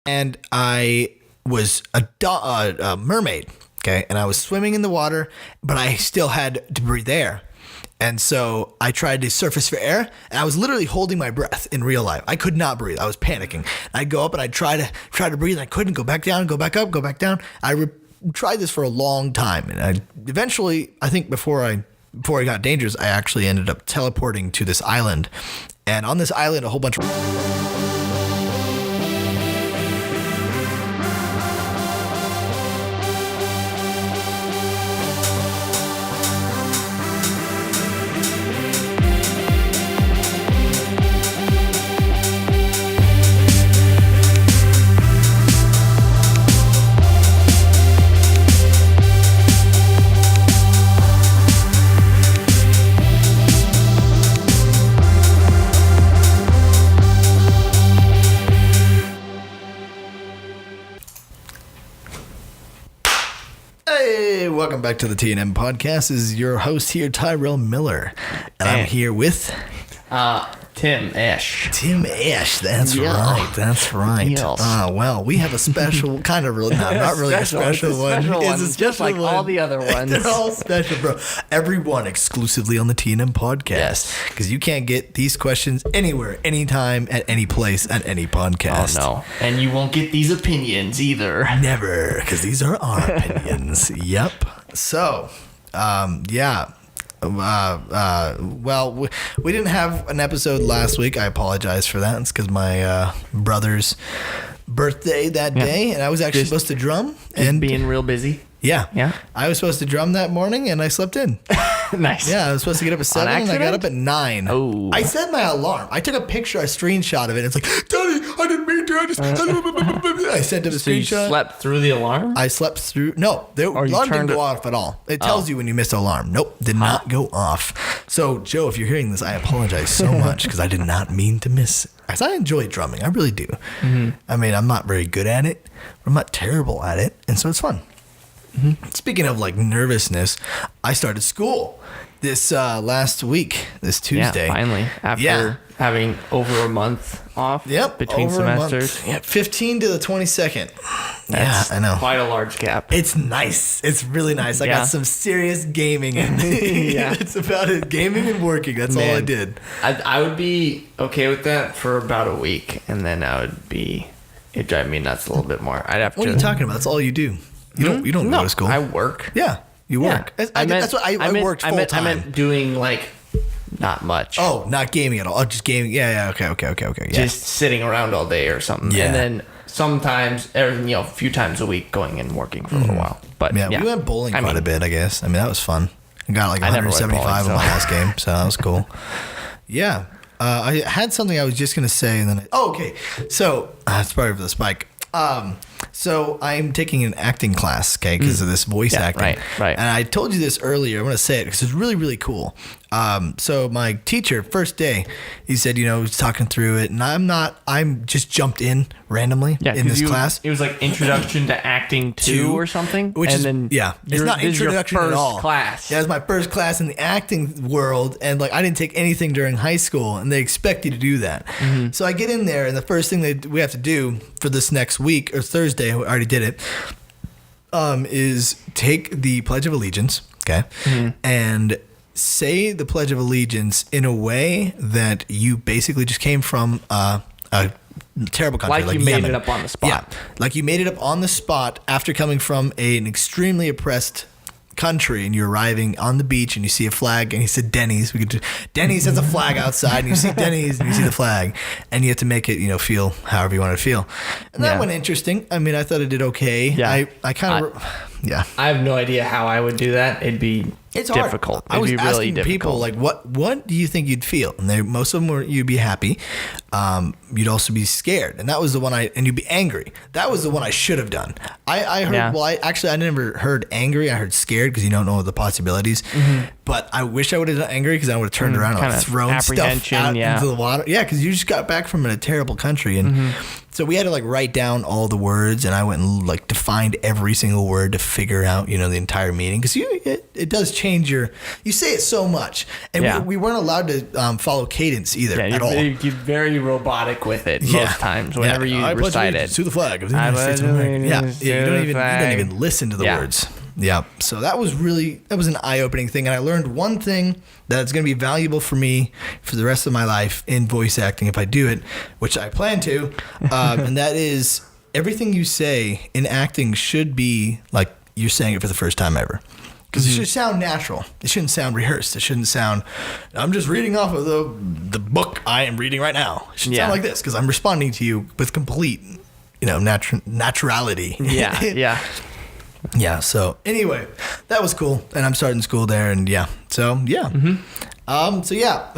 and I was a mermaid. Okay, and I was swimming in the water, but I still had to breathe air. And so I tried to surface for air, and I was literally holding my breath in real life. I could not breathe. I was panicking. I'd go up and I'd try to breathe, and I couldn't. Go back down, go back up, go back down. I tried this for a long time, and I eventually, I think before it got dangerous, I actually ended up teleporting to this island. And on this island, a whole bunch of... Welcome back to the T&M podcast. This is your host here, Tyrell Miller. And I'm here with... Tim Ash. Tim Ash, that's right. That's right. Yes. Well, we have a special kind of really, not really a special one. It's a special just like one. all the other ones. They're all special, bro. Everyone exclusively on the T&M podcast. Yes. Because you can't get these questions anywhere, anytime, at any place, at any podcast. Oh, no. And you won't get these opinions either. Never, because these are our opinions. Yep. So, yeah. Well, we didn't have an episode last week. I apologize for that. It's because my brother's birthday that day, and I was actually supposed to drum. And being real busy. Yeah. I was supposed to drum that morning, and I slept in. Nice. Yeah, I was supposed to get up at 7, and I got up at 9. Oh. I set my alarm. I took a picture, a screenshot of it. It's like, Daddy, I didn't mean to. I sent him a So screenshot. you slept through the alarm? I slept through. No, the alarm didn't go off at all. It tells you when you missed an alarm. Nope, did not go off. So, Joe, if you're hearing this, I apologize so much because I did not mean to miss it. Because I enjoy drumming. I really do. Mm-hmm. I mean, I'm not very good at it. But I'm not terrible at it. And so it's fun. Mm-hmm. Speaking of like nervousness, I started school this last week, this Tuesday. Yeah, finally. After having over a month off between semesters. Yeah, 15 to the 22nd. That's I know. Quite a large gap. It's nice. It's really nice. I got some serious gaming in Yeah. It's about it. Gaming and working. That's all I did. I would be okay with that for about a week, and then it'd drive me nuts a little bit more. I'd have What are you talking about? That's all you do. You don't go to school. I work. Yeah, you work. I worked full time. I meant doing like not much. Oh, not gaming at all. Oh, just gaming. Yeah. Okay. Yeah. Just sitting around all day or something. Yeah. And then sometimes, a few times a week going and working for a little while. But yeah, we went bowling quite a bit, I guess. I mean, that was fun. I got like 175 in my last game, so that was cool. Yeah. I had something I was just going to say, and then okay. So, it's part of the spike. So I'm taking an acting class, okay, because of this voice acting. Right. And I told you this earlier. I want to say it because it's really, really cool. So my teacher, first day, he said, he's talking through it, and I'm just jumped in randomly in this class. It was like Introduction to Acting 2 or something. It's not introduction at all. Class. Yeah, it was my first class in the acting world, and like I didn't take anything during high school, and they expect you to do that. Mm-hmm. So I get in there, and the first thing we have to do for this next week or Thursday, I already did it, is take the Pledge of Allegiance, okay, and say the Pledge of Allegiance in a way that you basically just came from a terrible country. Like you made it up on the spot. Yeah, like you made it up on the spot after coming from an extremely oppressed country, and you're arriving on the beach and you see a flag, and he said Denny's. Denny's has a flag outside, and you see Denny's and you see the flag, and you have to make it, feel however you want to feel. And that went interesting. I mean, I thought it did okay. Yeah. I kind of, I have no idea how I would do that. It's difficult. I was It'd be really asking difficult. people like, what do you think you'd feel? And most of them were, you'd be happy. You'd also be scared, and that was the one and you'd be angry. That was the one I should have done. I heard. Yeah. Well, I never heard angry. I heard scared because you don't know the possibilities. Mm-hmm. But I wish I would have done angry because I would have turned around and thrown stuff out into the water. Yeah, because you just got back from a terrible country, and So we had to like write down all the words, and I went and like defined every single word to figure out, the entire meaning. Because it does change you say it so much, and we weren't allowed to follow cadence either at all. You're very robotic with it most times whenever you recite it. To the flag of the United States of America. You don't even listen to the words. Yeah. So that was an eye-opening thing, and I learned one thing that's going to be valuable for me for the rest of my life in voice acting if I do it, which I plan to, and that is everything you say in acting should be like you're saying it for the first time ever. Because it should sound natural. It shouldn't sound rehearsed. It shouldn't sound, I'm just reading off of the book I am reading right now. It should sound like this because I'm responding to you with complete, naturality. Yeah. Yeah. So anyway, that was cool. And I'm starting school there. And So, yeah. And See, that's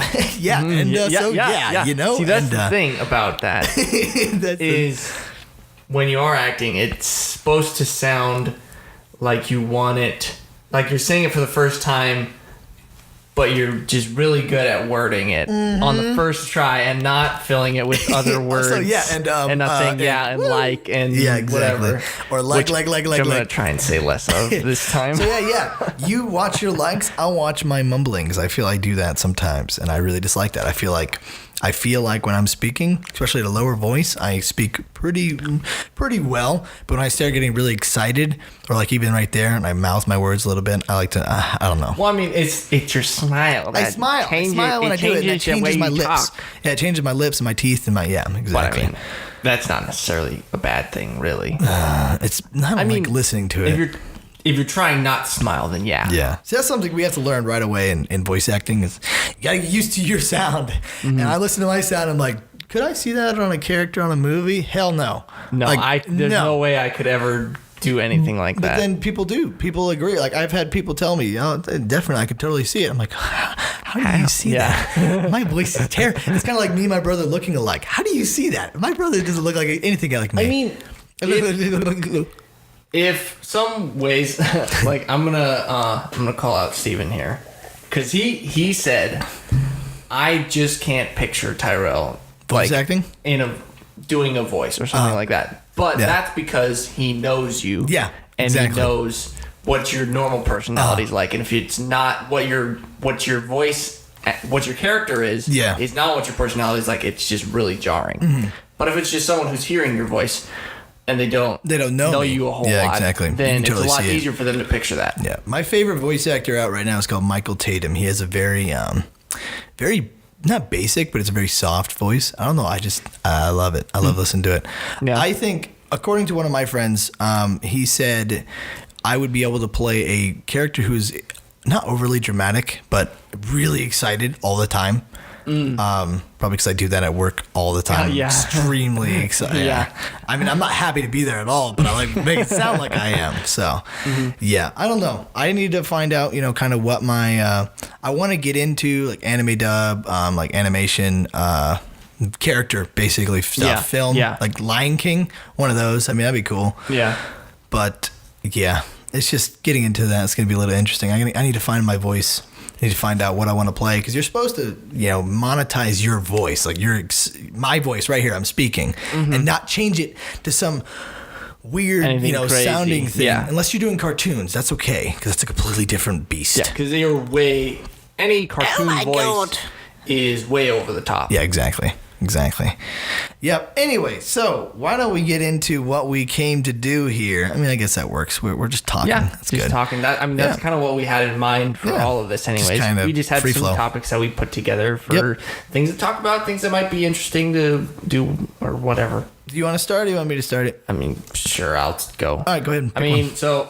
the thing about that is when you are acting, it's supposed to sound like you want it. Like you're saying it for the first time, but you're just really good at wording it on the first try and not filling it with other words. And not saying whatever. Or like. I'm going to try and say less of this time. So you watch your likes, I'll watch my mumblings. I feel I do that sometimes, and I really dislike that. I feel like when I'm speaking, especially at a lower voice, I speak pretty well. But when I start getting really excited, or like even right there, and I mouth my words a little bit, I like to, I don't know. Well, I mean, it's your smile. I smile when I do it, and it changes my lips. Yeah, it changes my lips and my teeth and my, exactly. But I mean, that's not necessarily a bad thing, really. It's not like listening to it. If you're trying not to smile, then yeah. So that's something we have to learn right away in voice acting is you gotta get used to your sound. And I listen to my sound, I'm like, could I see that on a character on a movie? Hell no. No, there's no way I could ever do anything like that. But then people do. People agree. Like I've had people tell me, definitely, I could totally see it. I'm like, how do you see that? My voice is terrible. It's kind of like me and my brother looking alike. How do you see that? My brother doesn't look like anything like me. I mean, if some ways, like I'm gonna call out Steven here, because he said, I just can't picture Tyrell voice acting doing a voice or something like that. But that's because he knows you. Yeah, and he knows what your normal personality's like, and if it's not what your character is not what your personality is like, it's just really jarring. But if it's just someone who's hearing your voice and they don't know you a whole lot, exactly. Then it's a lot easier for them to picture that. Yeah. My favorite voice actor out right now is called Michael Tatum. He has a very not basic, but it's a very soft voice. I don't know. I love it. I love listening to it. Yeah. I think, according to one of my friends, he said I would be able to play a character who's not overly dramatic, but really excited all the time. Probably because I do that at work all the time. Extremely excited. I mean, I'm not happy to be there at all, but I like make it sound like I am. So, I don't know. I need to find out, kind of what my I want to get into, like anime dub, like animation, character basically stuff, film, like Lion King, one of those. I mean, that'd be cool. Yeah. But it's just getting into that. It's gonna be a little interesting. I need to find my voice. I need to find out what I want to play, because you're supposed to, monetize your voice, like my voice right here. I'm speaking, and not change it to some weird, sounding thing. Yeah. Unless you're doing cartoons, that's okay, because that's a completely different beast. Yeah, because any cartoon voice is way over the top. Yeah, exactly. Yep. Anyway, so why don't we get into what we came to do here? I mean, I guess that works. We're just talking. Yeah, that's just good. Talking. That's kind of what we had in mind for all of this. Anyways, we just had some topics that we put together for things to talk about, things that might be interesting to do, or whatever. Do you want to start, or do you want me to start it? I mean, sure, I'll go. All right, go ahead.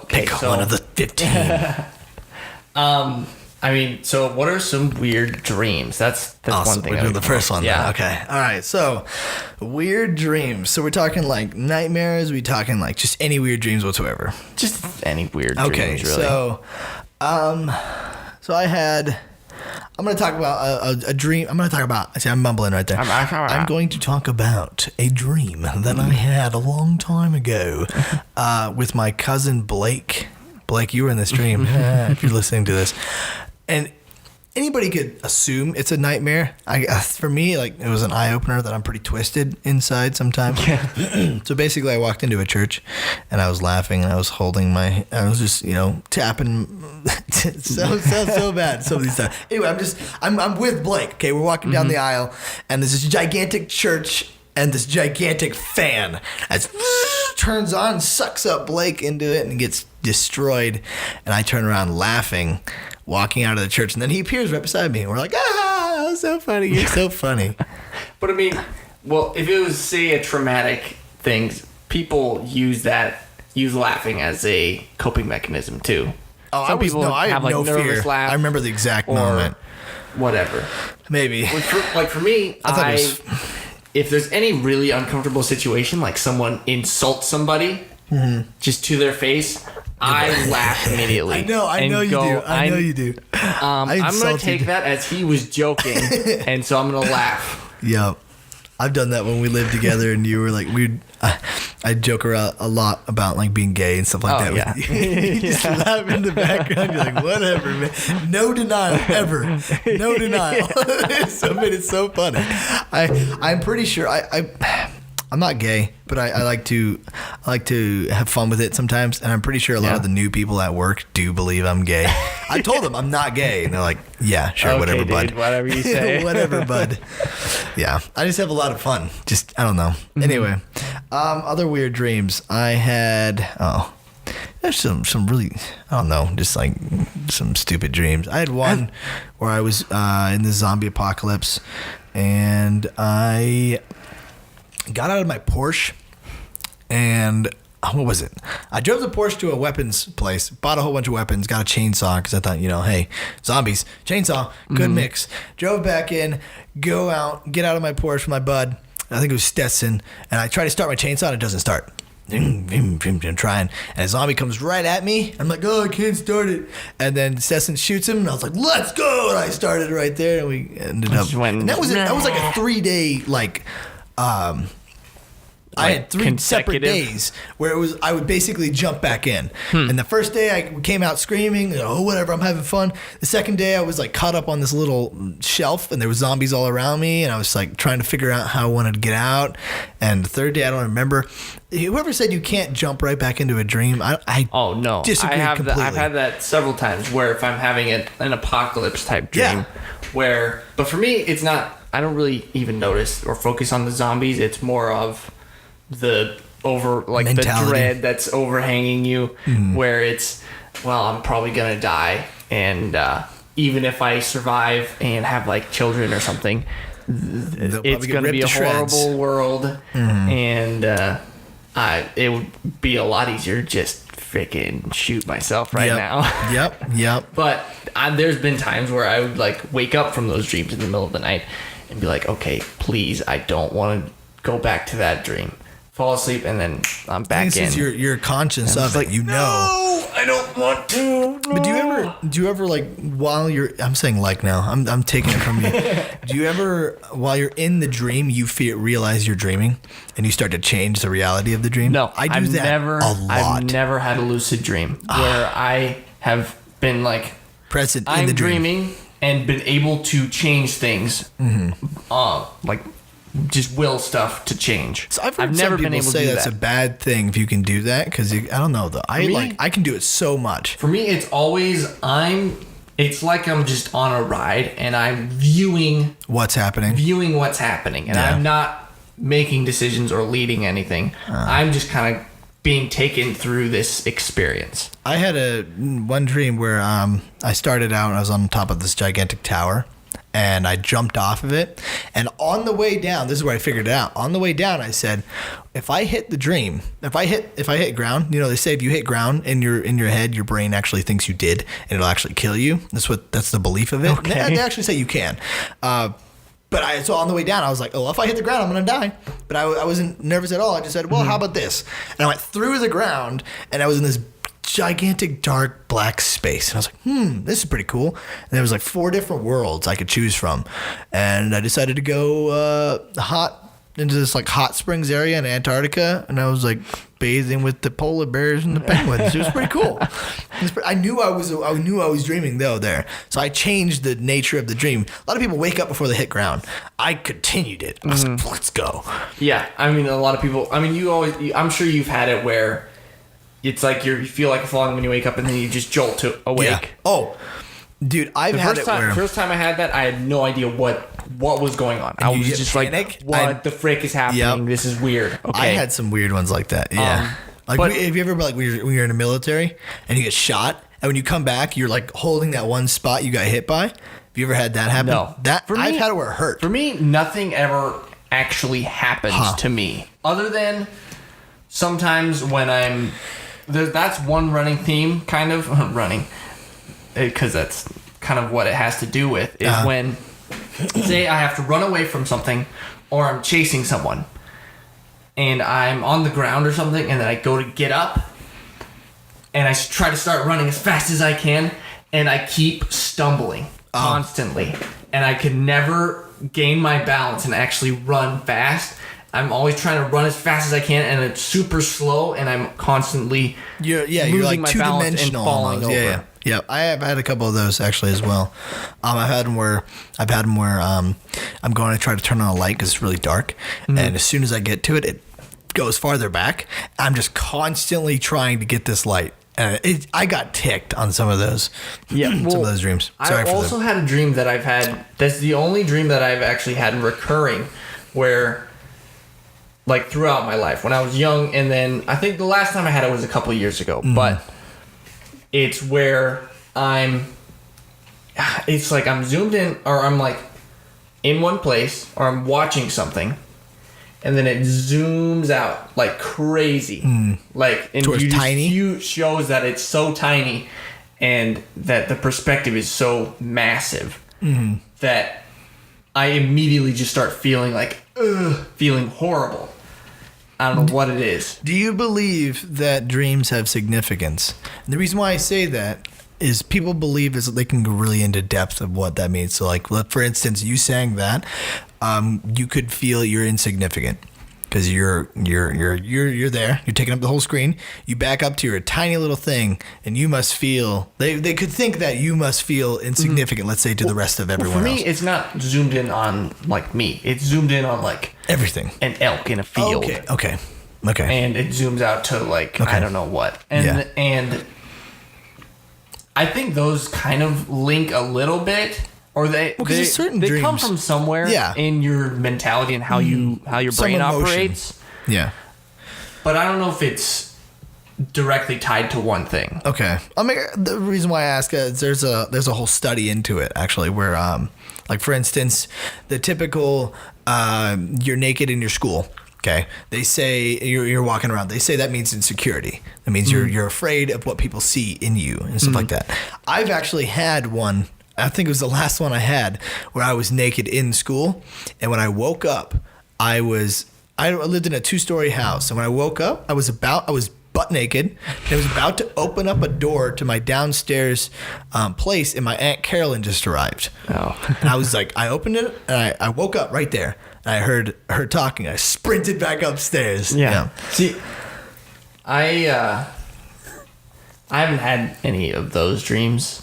Pick one of the 15. So what are some weird dreams? That's one thing. We're doing the first one. Yeah. Then. Okay. All right. So, weird dreams. So we're talking like nightmares. We talking like just any weird dreams whatsoever. Just any weird dreams. Okay. Really. So, I had. I'm going to talk about a dream. I'm going to talk about. See, I'm mumbling right there. I'm going to talk about a dream that I had a long time ago, with my cousin Blake. Blake, you were in this dream. If you're listening to this. And anybody could assume it's a nightmare. For me, like, it was an eye opener that I'm pretty twisted inside sometimes. Yeah. So basically, I walked into a church, and I was laughing, and I was I was just, tapping. Sounds so bad some of these times. Anyway, I'm with Blake. Okay, we're walking down the aisle, and there's this gigantic church. And this gigantic fan as turns on, sucks up Blake into it, and gets destroyed. And I turn around laughing, walking out of the church. And then he appears right beside me. And we're like, that was so funny. You're so funny. But I mean, well, if it was, say, a traumatic thing, people use laughing as a coping mechanism too. Oh, I have no fear. Laugh, I remember the exact moment. Whatever. Maybe. For me, if there's any really uncomfortable situation, like someone insults somebody just to their face, I laugh immediately. I know you do. I'm going to take that as he was joking, and so I'm going to laugh. Yep. I've done that when we lived together, and you were like, I joke around a lot about like being gay and stuff like that. Yeah. You just laugh in the background. You're like, whatever, man. No denial ever. No denial. It's so funny. I'm pretty sure I'm not gay, but I like to have fun with it sometimes, and I'm pretty sure a lot of the new people at work do believe I'm gay. I told them I'm not gay, and they're like, "Yeah, sure, okay, whatever, dude, bud. Whatever you say, whatever, bud." Yeah, I just have a lot of fun. Just I don't know. Mm-hmm. Anyway, other weird dreams I had. There's some really, I don't know, just like some stupid dreams. I had one where I was in the zombie apocalypse, and I got out of my Porsche, and what was it? I drove the Porsche to a weapons place, bought a whole bunch of weapons, got a chainsaw because I thought, hey, zombies, chainsaw, good mix. Drove back in, go out, get out of my Porsche with my bud. I think it was Stetson, and I try to start my chainsaw and it doesn't start. I'm trying, and a zombie comes right at me. I'm like, I can't start it. And then Stetson shoots him, and I was like, let's go. And I started right there, and we ended up. And that was like a 3-day I had 3 separate days where I would basically jump back in. And the first day I came out screaming, whatever, I'm having fun. The second day I was like caught up on this little shelf, and there was zombies all around me, and I was like trying to figure out how I wanted to get out. And the third day, I don't remember. Whoever said you can't jump right back into a dream, I disagree completely. I've had that several times where if I'm having an apocalypse type dream, but for me, it's not, I don't really even notice or focus on the zombies. It's more of the mentality. The dread that's overhanging you, where it's, I'm probably gonna die, and even if I survive and have like children or something, it's gonna be a horrible world, and it would be a lot easier to just freaking shoot myself now. Yep. But there's been times where I would like wake up from those dreams in the middle of the night and be like, okay, please, I don't want to go back to that dream. Fall asleep, and then I'm back in. Since you're conscious of it, No, I don't want to. No. But do you ever like while you're? I'm saying like now. I'm taking it from you. Do you ever, while you're in the dream, you realize you're dreaming, and you start to change the reality of the dream? No, I do that a lot. I've never had a lucid dream where I have been like present in the dream. Dreaming and been able to change things. Like. Just will stuff to change. So I've never been able to say that's a bad thing if you can do that, because I don't know though. I can do it so much. For me, it's always it's like I'm just on a ride and I'm viewing what's happening, and I'm not making decisions or leading anything. I'm just kind of being taken through this experience. I had one dream where I started out and I was on top of this gigantic tower. And I jumped off of it. And on the way down, this is where I figured it out. On the way down, I said, if I hit the dream, if I hit ground, they say if you hit ground in your head, your brain actually thinks you did, and it'll actually kill you. That's the belief of it. Okay. They actually say you can. So on the way down, I was like, if I hit the ground, I'm going to die. But I wasn't nervous at all. I just said, how about this? And I went through the ground, and I was in this gigantic dark black space, and I was like, this is pretty cool. And there was like 4 different worlds I could choose from, and I decided to go hot into this like hot springs area in Antarctica, and I was like bathing with the polar bears and the penguins. It was pretty cool. I knew I was dreaming though there, so I changed the nature of the dream. A lot of people wake up before they hit ground. I continued it. I was like, let's go. Yeah, I mean, a lot of people. I mean, I'm sure you've had it where it's like you feel like you're falling when you wake up, and then you just jolt to awake. Yeah. Oh, dude, First time I had that, I had no idea what was going on. I was just like, what the frick is happening? Yep. This is weird. Okay. I had some weird ones like that. Yeah. Have you ever, like, when you're in the military and you get shot, and when you come back, you're like holding that one spot you got hit by? Have you ever had that happen? No. I've had it where it hurt. For me, nothing ever actually happens to me. Other than sometimes when that's one running theme, kind of, running, because that's kind of what it has to do with, is when, say I have to run away from something, or I'm chasing someone, and I'm on the ground or something, and then I go to get up, and I try to start running as fast as I can, and I keep stumbling constantly, and I can never gain my balance and actually run fast. I'm always trying to run as fast as I can, and it's super slow, and I'm constantly you're like my balance and falling over. Yeah, I have had a couple of those actually as well. I've had them where I'm going to try to turn on a light because it's really dark, and as soon as I get to it, it goes farther back. I'm just constantly trying to get this light. I got ticked on some of those. Yeah, some of those dreams. Sorry I also had a dream that I've had. That's the only dream that I've actually had recurring, where, like, throughout my life when I was young, and then I think the last time I had it was a couple of years ago, but it's where it's like I'm zoomed in, or I'm like in one place, or I'm watching something, and then it zooms out like crazy, like, and you shows that it's so tiny, and that the perspective is so massive that I immediately just start feeling like feeling horrible. I don't know what it is. Do you believe that dreams have significance? And the reason why I say that is people believe is that they can go really into depth of what that means. So, like, for instance, you saying that, you could feel you're insignificant because you're there. You're taking up the whole screen. You back up to your tiny little thing, and you must feel. They could think that you must feel insignificant. Let's say to the rest of everyone else. For me, it's not zoomed in on like me. It's zoomed in on like everything. An elk in a field. Okay. And it zooms out to like I don't know what. And I think those kind of link a little bit. Or they come from somewhere in your mentality and how your brain operates. Yeah. But I don't know if it's directly tied to one thing. Okay. I mean, the reason why I ask is there's a whole study into it actually, where like, for instance, the typical you're naked in your school. Okay. They say you're walking around. They say that means insecurity. That means you're afraid of what people see in you and stuff like that. I've actually had one. I think it was the last one I had, where I was naked in school, and when I woke up, I lived in a 2-story house, and when I woke up, I was butt naked, and I was about to open up a door to my downstairs place, and my Aunt Carolyn just arrived. Oh. And I was like, I opened it, and I woke up right there, and I heard her talking. I sprinted back upstairs. Yeah. See, I haven't had any of those dreams.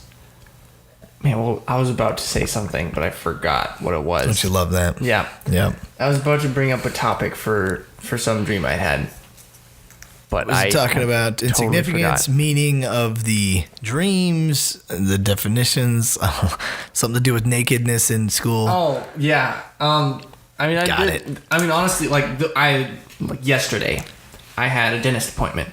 Man, well, I was about to say something, but I forgot what it was. Don't you love that? Yeah. I was about to bring up a topic for some dream I had. But I was talking about insignificance, meaning of the dreams, the definitions, something to do with nakedness in school. Oh, yeah. I mean, honestly, yesterday, I had a dentist appointment.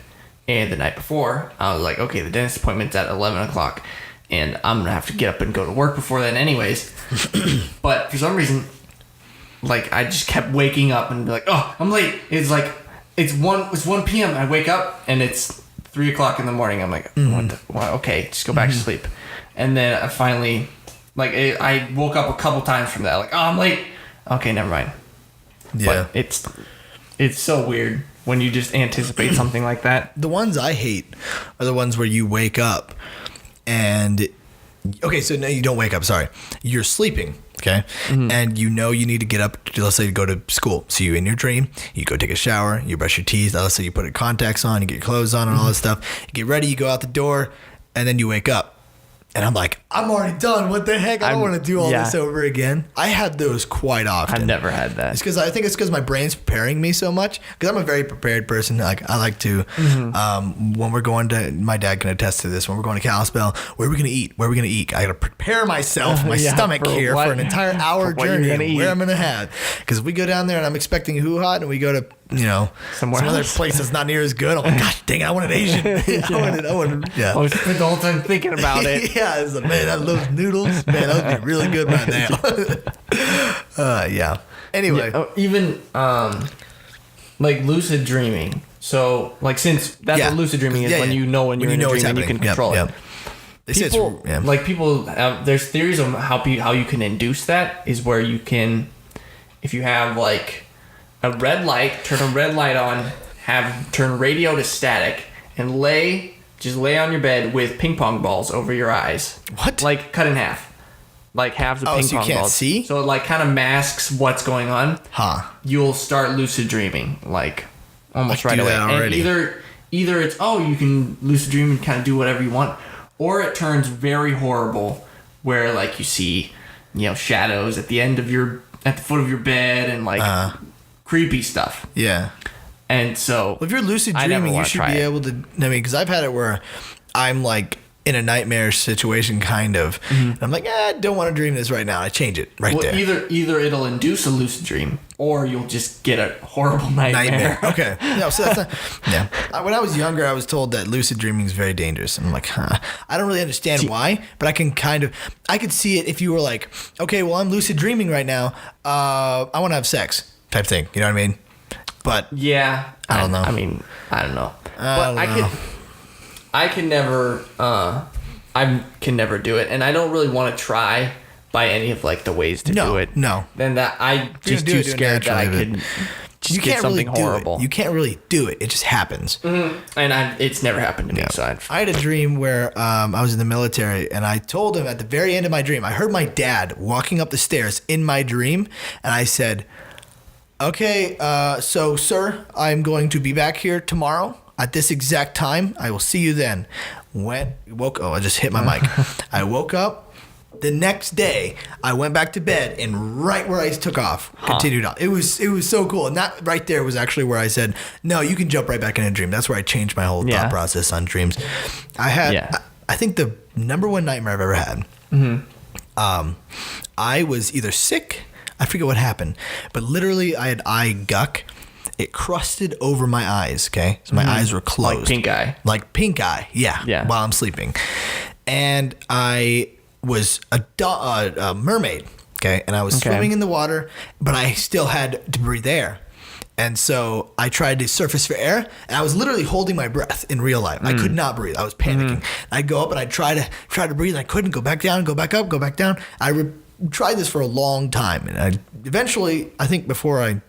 And the night before, I was like, okay, the dentist appointment's at 11 o'clock. And I'm going to have to get up and go to work before then anyways. But for some reason, like, I just kept waking up and be like, oh, I'm late. It's like, it's 1 p.m. I wake up and it's 3 o'clock in the morning. I'm like, okay, just go back to sleep. And then I finally, like, I woke up a couple times from that. Like, oh, I'm late. Okay, never mind. Yeah. But it's so weird when you just anticipate something like that. The ones I hate are the ones where you wake up and Okay, so no, you don't wake up. Sorry, you're sleeping. Okay, and you know you need to get up. Let's say to go to school. So you in your dream, you go take a shower, you brush your teeth. Let's say you put your contacts on, you get your clothes on, and all this stuff. You get ready, you go out the door, and then you wake up. And I'm like, I'm already done. What the heck? I don't want to do all this over again. I have those quite often. I've never had that. It's because I think it's because my brain's preparing me so much. Because I'm a very prepared person. Like I like to, when we're going to, my dad can attest to this. When we're going to Kalispell, where are we gonna eat? Where are we gonna eat? I gotta prepare myself, my stomach here for an entire hour journey. Where I'm gonna have? Because if we go down there and I'm expecting hoo hot, and we go to some other place that's not near as good. I'm like, gosh dang it, I wanted Asian. I wanted, I was spent the whole time thinking about it. Yeah, it's like, man, I love noodles. Man, that would be really good right now. Yeah. Anyway. Yeah, even like lucid dreaming. So like since that's what lucid dreaming is, when you know when you're in a dream and you can control it. People there's theories on how you can induce that is where you can, if you have like a red light, turn a red light on, turn radio to static, and just lay on your bed with ping pong balls over your eyes. What? Like cut in half. Like halves of ping pong balls. So you can't see? So it like kind of masks what's going on. Huh. You'll start lucid dreaming like almost right away. And either it's you can lucid dream and kind of do whatever you want, or it turns very horrible where like you see, shadows at the foot of your bed and like creepy stuff. Yeah. And so if you're lucid dreaming, you should be able to. I mean, because I've had it where I'm like in a nightmare situation, kind of. And I'm like, I don't want to dream this right now. I change it there. Either it'll induce a lucid dream, or you'll just get a horrible nightmare. Okay. No, so that's not. Yeah. When I was younger, I was told that lucid dreaming is very dangerous. I'm like, I don't really understand why, but I could see it if you were like, okay, well, I'm lucid dreaming right now. I want to have sex. Type thing, you know what I mean? But yeah, I don't know. I mean, I don't know. But I can never do it, and I don't really want to try by any of like the ways to do it. No, then that I just too scared that I could just get something horrible. You can't really do it. It just happens. And it's never happened to me. So I had a dream where I was in the military, and I told him at the very end of my dream, I heard my dad walking up the stairs in my dream, and I said, okay, so sir, I'm going to be back here tomorrow at this exact time. I will see you then. I just hit my mic. I woke up. The next day, I went back to bed, and right where I took off, continued on. It was so cool. And that right there was actually where I said, no, you can jump right back in a dream. That's where I changed my whole thought process on dreams. I think the number one nightmare I've ever had, I was either sick, I forget what happened, but literally I had eye guck. It crusted over my eyes, okay? So my eyes were closed. Like pink eye. Like pink eye, yeah. While I'm sleeping. And I was a mermaid, okay? And I was swimming in the water, but I still had to breathe air. And so I tried to surface for air, and I was literally holding my breath in real life. I could not breathe. I was panicking. I'd go up, and I'd try to breathe, and I couldn't. Go back down, go back up, go back down. I tried this for a long time, and eventually, I think before it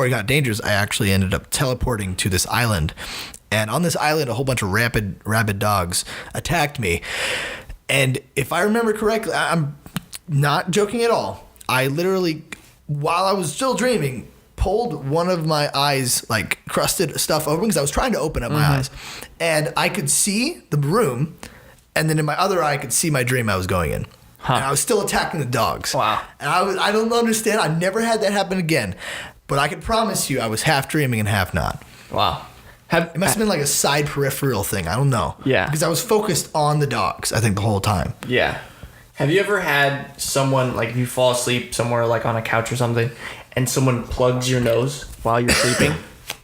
got dangerous, I actually ended up teleporting to this island. And on this island, a whole bunch of rabid dogs attacked me. And if I remember correctly, I'm not joking at all. I literally, while I was still dreaming, pulled one of my eyes, like crusted stuff open, because I was trying to open up my eyes. And I could see the room, and then in my other eye, I could see my dream I was going in. And I was still attacking the dogs. Wow. And I don't understand. I've never had that happen again. But I can promise you I was half dreaming and half not. Wow. It must have been like a side peripheral thing. I don't know. Yeah. Because I was focused on the dogs, I think, the whole time. Yeah. Have you ever had someone, like, if you fall asleep somewhere, like, on a couch or something, and someone plugs your nose while you're sleeping?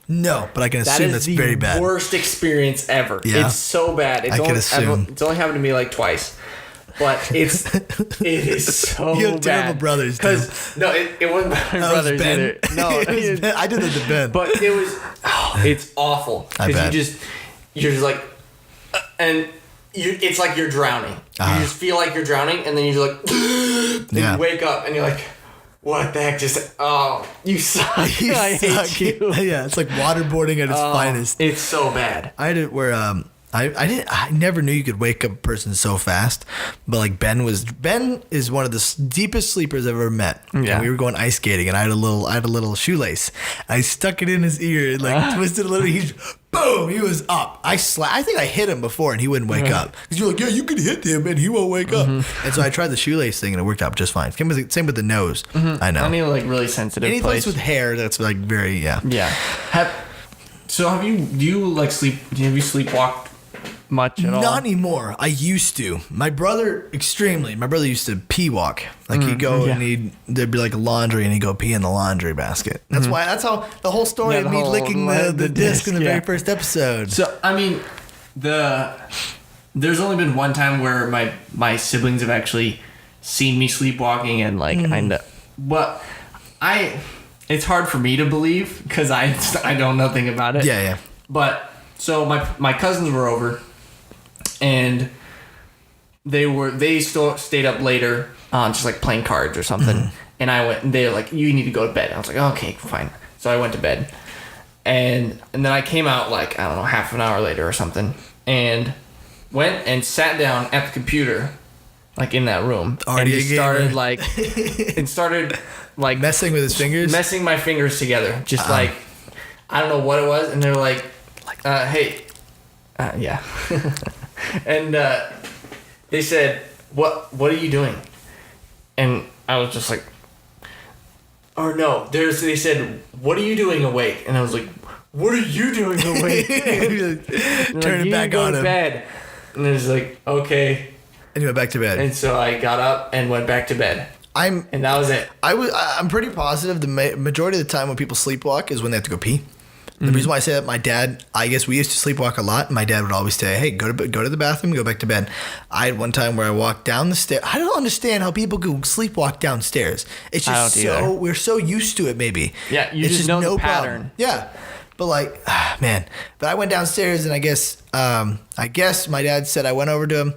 No, but I can assume that's very bad. That is the worst experience ever. Yeah. It's so bad. I can assume. It's only happened to me, like, twice. But it is so bad. You have terrible brothers, too. No, it wasn't my brothers either. No, I did it to Ben. But it was, it's awful. Because you're just like, and it's like you're drowning. You just feel like you're drowning, and then you're like, then you wake up, and you're like, what the heck you suck. I hate you. Yeah, it's like waterboarding at its finest. It's so bad. I had it where I never knew you could wake up a person so fast, but like Ben is one of the deepest sleepers I've ever met. Yeah. And we were going ice skating, and I had a little shoelace. I stuck it in his ear, and like twisted a little. Boom! He was up. I think I hit him before, and he wouldn't wake up. Because you're like, yeah, you can hit him, and he won't wake up. And so I tried the shoelace thing, and it worked out just fine. Same with the nose. I know. Any like really sensitive Any place with hair that's like very Yeah. Have you sleepwalked much at all? Not anymore. I used to. My brother used to pee walk. Like he'd go and there'd be like laundry, and he'd go pee in the laundry basket. That's why. That's how the whole story of me licking the disc in the very first episode. So I mean, there's only been one time where my siblings have actually seen me sleepwalking, and like it's hard for me to believe because I know nothing about it. Yeah. But so my cousins were over, and they still stayed up later, just like playing cards or something. And I went, and they were like, "You need to go to bed." I was like, "Okay, fine." So I went to bed, and then I came out like, I don't know, half an hour later or something, and went and sat down at the computer, like in that room, Already and started like messing with his fingers, messing my fingers together, just like I don't know what it was, and they were like, "Hey, yeah," and they said, "What are you doing?" And I was just like, "Or no," they said, "What are you doing awake?" And I was like, "What are you doing awake?" Turn it back on him. Bed. And it was like, okay. And you went back to bed. And so I got up and went back to bed. And that was it. I'm pretty positive the majority of the time when people sleepwalk is when they have to go pee. The reason why I say that, my dad, I guess we used to sleepwalk a lot. My dad would always say, "Hey, go to the bathroom, go back to bed." I had one time where I walked down the stairs. I don't understand how people can sleepwalk downstairs. It's just we're so used to it. Maybe. Yeah, you just know the pattern. Problem. Yeah, but like, man. But I went downstairs, and I guess my dad said I went over to him,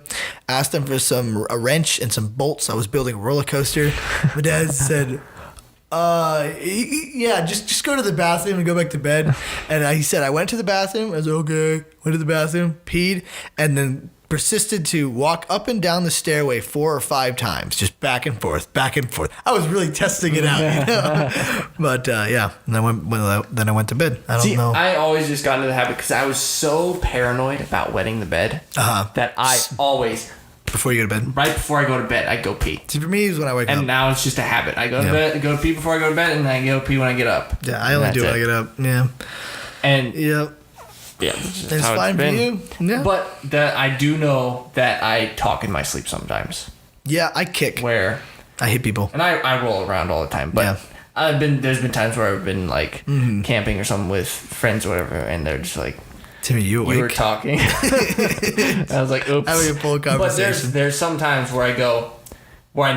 asked him for a wrench and some bolts. I was building a roller coaster. My dad said, yeah, just go to the bathroom and go back to bed. And he said, I went to the bathroom. I was like, okay. Went to the bathroom, peed, and then persisted to walk up and down the stairway 4 or 5 times, just back and forth, back and forth. I was really testing it out, you know? But yeah, and then I went to bed. I don't know. I always just got into the habit because I was so paranoid about wetting the bed that I always... Before you go to bed? Right before I go to bed, I go pee. See, for me, is when I wake up. And now it's just a habit. I go to bed, go to pee before I go to bed, and then I go pee when I get up. Yeah, I only do it when I get up. Yeah. And... Yeah. Yeah, it's fine for you. Yeah. But I do know that I talk in my sleep sometimes. Yeah, I kick. Where I hit people. And I roll around all the time. But there's been times where I've been like camping or something with friends or whatever, and they're just like, Timmy, you awake? You were talking. I was like, oops. Having a full conversation. But there's some times where I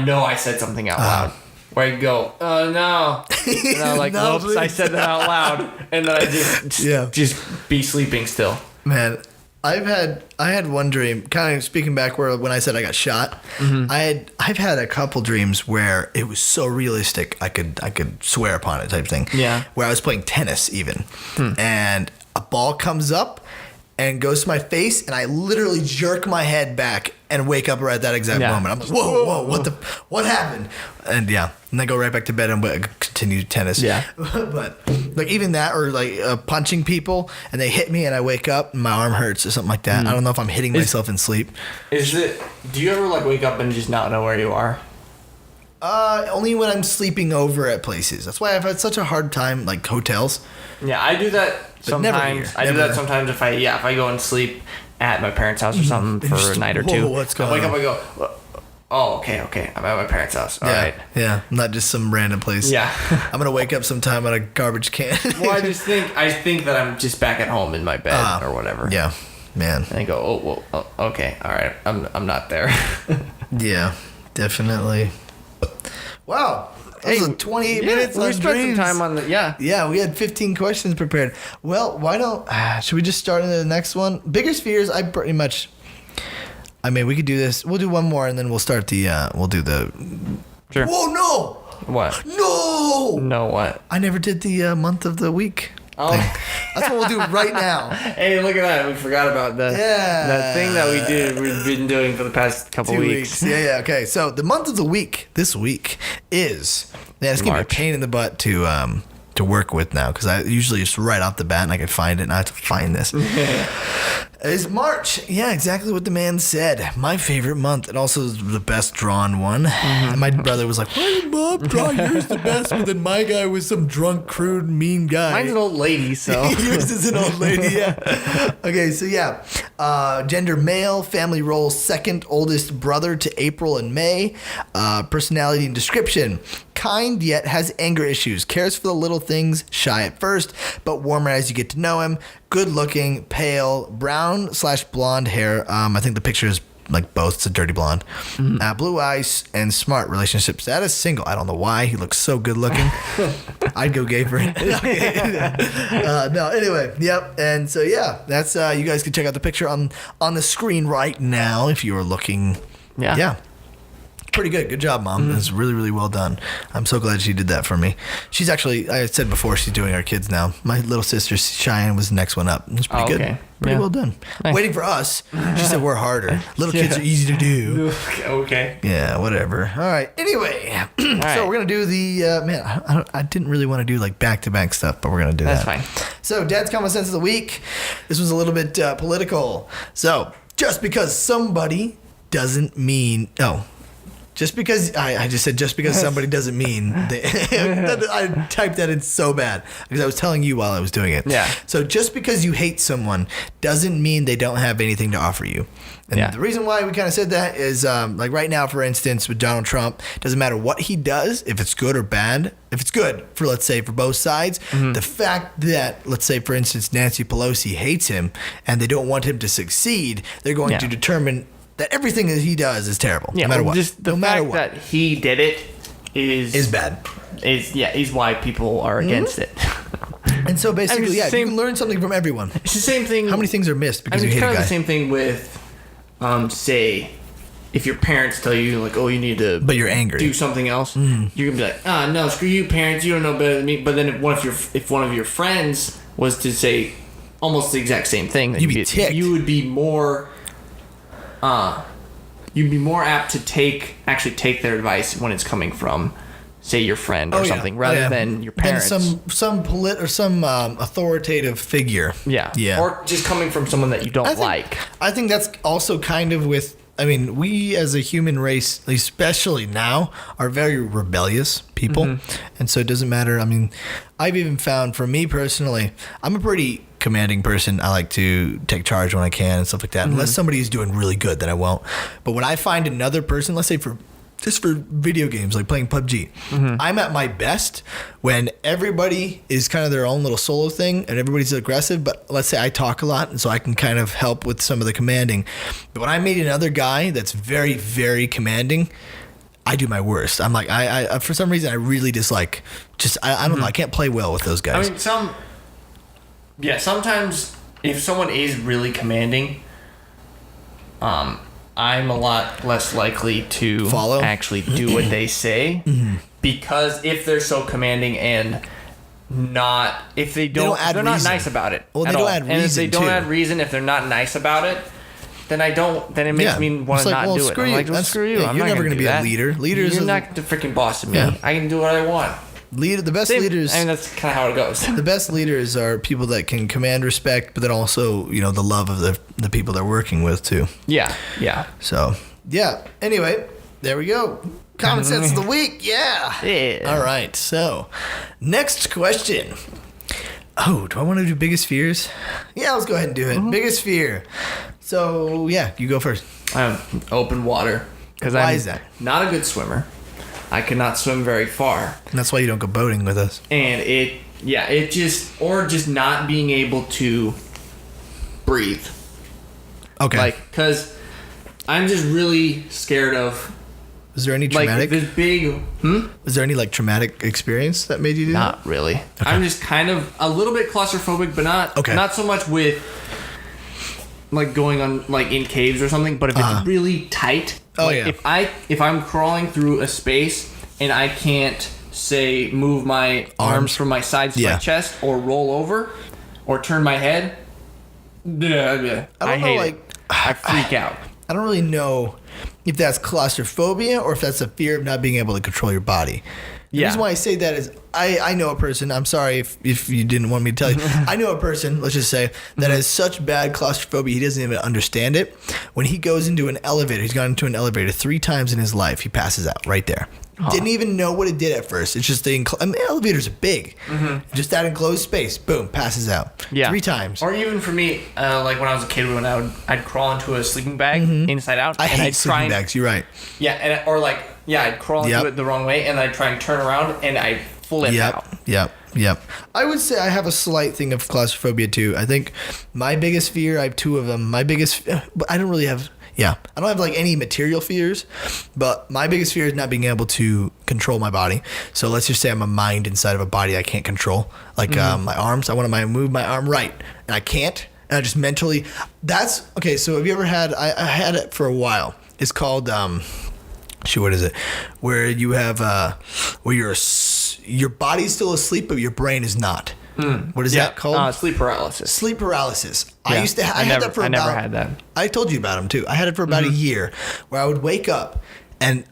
know I said something out loud. Where I go, oh no. And I'm like, no, whoops, please. I said that out loud. And then I just be sleeping still. Man, I had one dream, kind of speaking back when I said I got shot. I've had a couple dreams where it was so realistic I could swear upon it type thing. Yeah. Where I was playing tennis even. And a ball comes up and goes to my face, and I literally jerk my head back and wake up right at that exact moment. I'm like, whoa, what happened? And and I go right back to bed and continue tennis. Yeah. But like even that, or like punching people and they hit me and I wake up and my arm hurts or something like that. I don't know if I'm hitting myself in sleep. Do you ever like wake up and just not know where you are? Only when I'm sleeping over at places. That's why I've had such a hard time, like hotels. Yeah, I do that sometimes. I do that sometimes if I go and sleep at my parents' house or something for a night or two. What's going on? I wake up, I go, oh, okay. I'm at my parents' house. All right. Yeah, not just some random place. Yeah. I'm gonna wake up sometime on a garbage can. Well, I think that I'm just back at home in my bed or whatever. Yeah, man. And I go, okay, all right. I'm not there. Yeah, definitely. Wow. That was 28 minutes on we spent dreams. some time on the Yeah, we had 15 questions prepared. Well, why don't should we just start into the next one? Biggest fears, we could do this. We'll do one more and then we'll start we'll do the Sure. Whoa, no. What? No. No what? I never did the month of the week. Oh. That's what we'll do right now. Hey, look at that. We forgot about that thing that we've been doing for the past couple 2 weeks. Yeah. Okay. So the month of the week this week is, it's gonna be a pain in the butt to work with now, because I usually just right off the bat and I can find it and I have to find this. It's March. Yeah, exactly what the man said. My favorite month, and also the best drawn one. And my brother was like, "Why did Bob draw yours the best?" But then my guy was some drunk, crude, mean guy. Mine's an old lady, so. Yours is an old lady, yeah. Okay, so yeah. Gender male, family role second oldest brother to April and May. Personality and description: kind yet has anger issues, cares for the little things, shy at first, but warmer as you get to know him. Good looking, pale, brown/blonde hair. I think the picture is like both. It's a dirty blonde. Blue eyes and smart. Relationship status: single. I don't know why. He looks so good looking. I'd go gay for it. No, anyway. Yep. And so, yeah, that's, you guys can check out the picture on the screen right now if you are looking. Yeah. Pretty good. Good job, Mom. It's really, really well done. I'm so glad she did that for me. She's actually, I said before, she's doing our kids now. My little sister, Cheyenne, was the next one up. It's pretty good. Pretty well done. Nice. Waiting for us. She said we're harder. Little kids are easy to do. Okay. Yeah, whatever. All right. Anyway, so we're going to do the, I didn't really want to do like back-to-back stuff, but we're going to do that. That's fine. So, Dad's Common Sense of the Week. This was a little bit political. So, just because somebody doesn't mean, just because I just said just because somebody doesn't mean I typed that in so bad because I was telling you while I was doing it. Yeah. So just because you hate someone doesn't mean they don't have anything to offer you. And the reason why we kind of said that is like right now, for instance, with Donald Trump, doesn't matter what he does, if it's good or bad. If it's good for, let's say, for both sides, the fact that, let's say, for instance, Nancy Pelosi hates him and they don't want him to succeed, they're going to determine that everything that he does is terrible, no matter what. Just the fact that he did it is bad. Is why people are against it. And so basically, you can learn something from everyone. It's the same thing. How many things are missed because you hate a guy? It's kind of the same thing with, say, if your parents tell you like, oh, you need to, but you're angry, do something else. You're gonna be like, no, screw you, parents. You don't know better than me. But then if one of your friends was to say almost the exact same thing, then you'd be ticked. You would be more. You'd be more apt to take their advice when it's coming from, say, your friend or something, rather than your parents. Than some authoritative figure. Yeah. Or just coming from someone that you don't like. I think that's also kind of with. I mean, we as a human race, especially now, are very rebellious people, and so it doesn't matter. I mean, I've even found, for me personally, I'm a pretty commanding person. I like to take charge when I can and stuff like that. Unless somebody is doing really good, then I won't. But when I find another person, let's say for video games, like playing PUBG, I'm at my best when everybody is kind of their own little solo thing and everybody's aggressive. But let's say I talk a lot, and so I can kind of help with some of the commanding. But when I meet another guy that's very, very commanding, I do my worst. I'm like, I for some reason, I really dislike. I don't know. I can't play well with those guys. I mean, sometimes if someone is really commanding, I'm a lot less likely to follow, actually do what they say, because if they're so commanding and if they're not nice about it. Well, they don't add reason. And if they don't add reason, if they're not nice about it, then it makes me want to not do it. I'm like, well, screw you. I'm you're not never going to be that. a leader. You're not the freaking boss of me. Yeah. I can do what I want. The best leaders. I mean, that's kind of how it goes. The best leaders are people that can command respect, but then also, the love of the people they're working with too. Yeah. So, yeah. Anyway, there we go. Common Sense of the Week. Yeah. All right. So, next question. Oh, do I want to do biggest fears? Yeah, let's go ahead and do it. Biggest fear. So, yeah, you go first. Open water. Why is that? Not a good swimmer. I cannot swim very far. And that's why you don't go boating with us. And just not being able to breathe. Okay. Because I'm just really scared of. Was there any traumatic? This big. Was there any traumatic experience that made you do that? Not really. Okay. I'm just kind of a little bit claustrophobic, but not so much with going on in caves or something. But if it's really tight. If I'm crawling through a space and I can't say, move my arms from my sides to my chest, or roll over, or turn my head, I hate it. I freak out. I don't really know if that's claustrophobia or if that's a fear of not being able to control your body. The reason why I say that is I know a person, I'm sorry if you didn't want me to tell you, I know a person, let's just say, that has such bad claustrophobia he doesn't even understand it. When he goes into an elevator, he's gone into an elevator 3 times in his life, he passes out right there. Didn't even know what it did at first. It's just the elevators are big. Just that enclosed space, boom, passes out. 3 times. Or even for me, like when I was a kid, when I'd crawl into a sleeping bag inside out. I hate sleeping bags. You're right. Yeah, I'd crawl into it the wrong way, and I'd try and turn around, and I'd flip out. Yep. I would say I have a slight thing of claustrophobia too. I think my biggest fear, I have 2 of them. I don't really have. I don't have like any material fears, but my biggest fear is not being able to control my body. So let's just say I'm a mind inside of a body I can't control. Like my arms, I want to move my arm right, and I can't. And I just mentally, that's okay. So have you ever had? I had it for a while. It's called what is it? Where you have where your body's still asleep, but your brain is not. What is that called? Sleep paralysis. Sleep paralysis. Yeah. I used to. I had that for about. I never had that. I told you about them too. I had it for about a year, where I would wake up, and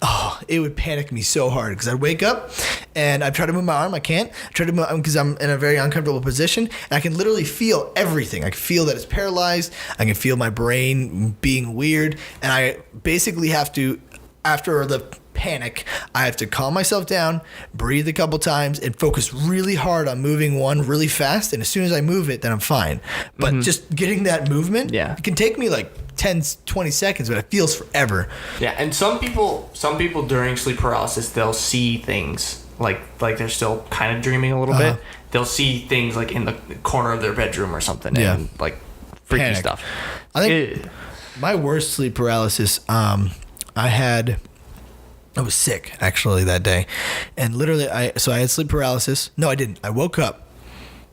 it would panic me so hard because I'd wake up, and I'd try to move my arm. I can't. I try to move because I'm in a very uncomfortable position, and I can literally feel everything. I can feel that it's paralyzed. I can feel my brain being weird, and I basically have to, after the panic, I have to calm myself down, breathe a couple times, and focus really hard on moving one really fast. And as soon as I move it, then I'm fine. But just getting that movement, it can take me like 10, 20 seconds, but it feels forever. Yeah, and some people during sleep paralysis, they'll see things like they're still kind of dreaming a little bit. They'll see things like in the corner of their bedroom or something, and like freaky Panic stuff. I think my worst sleep paralysis, I was sick actually that day, and literally I had sleep paralysis. No, I didn't. I woke up.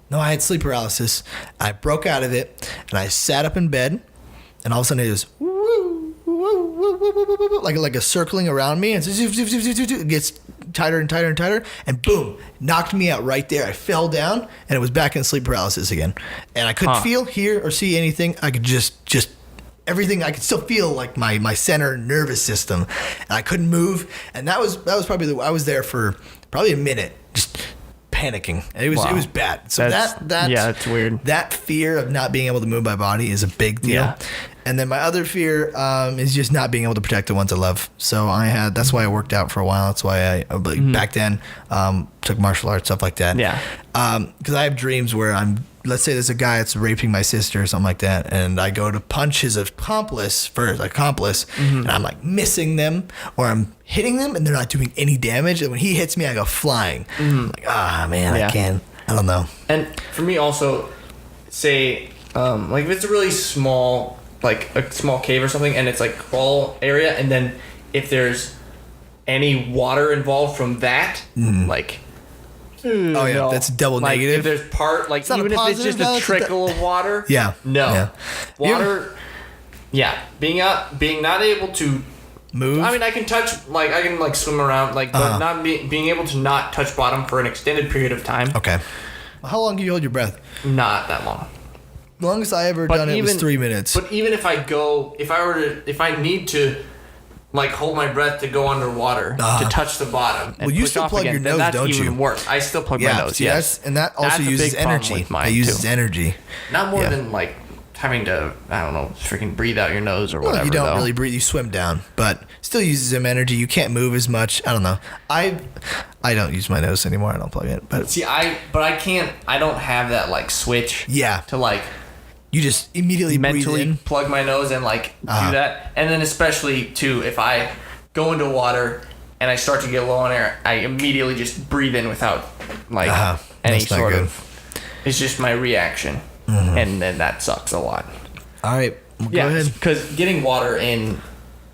No, I had sleep paralysis. I broke out of it, and I sat up in bed, and all of a sudden it was like a circling around me, and it gets tighter and tighter and tighter, and boom, knocked me out right there. I fell down, and it was back in sleep paralysis again, and I couldn't feel, hear, or see anything. I could just everything. I could still feel like my center nervous system, and I couldn't move. And that was probably I was there for probably a minute, just panicking. And it was bad. So that's weird. That fear of not being able to move my body is a big deal. Yeah. And then my other fear is just not being able to protect the ones I love. So that's why I worked out for a while. That's why I back then took martial arts, stuff like that. Yeah. Because I have dreams where let's say there's a guy that's raping my sister or something like that, and I go to punch his accomplice, and I'm like missing them, or I'm hitting them and they're not doing any damage. And when he hits me, I go flying. I'm like, man, I can't. I don't know. And for me also, say, like if it's a really small, like a small cave or something, and it's like crawl area, and then if there's any water involved from that, like... no. That's double like negative. If there's part, like even if it's just a trickle of water, water, being not able to move. I mean, I can touch, like I can swim around, but not being able to not touch bottom for an extended period of time. Okay. How long can you hold your breath? Not that long. The longest I ever done it was 3 minutes. But even if I need to, like, hold my breath to go underwater to touch the bottom. And you still plug your nose, don't you? That's even worse. I still plug my nose. Yes, and that also uses energy. It uses energy. Not more than like having to, I don't know, freaking breathe out your nose or whatever. You don't really breathe. You swim down, but still uses some energy. You can't move as much. I don't know. I don't use my nose anymore. I don't plug it. But see, I can't. I don't have that like switch. Yeah. To like. You just immediately mentally breathe in. Plug my nose and like do that, and then especially too if I go into water and I start to get low on air, I immediately just breathe in without like any sort of. It's just my reaction, and then that sucks a lot. All right, go ahead. Because getting water in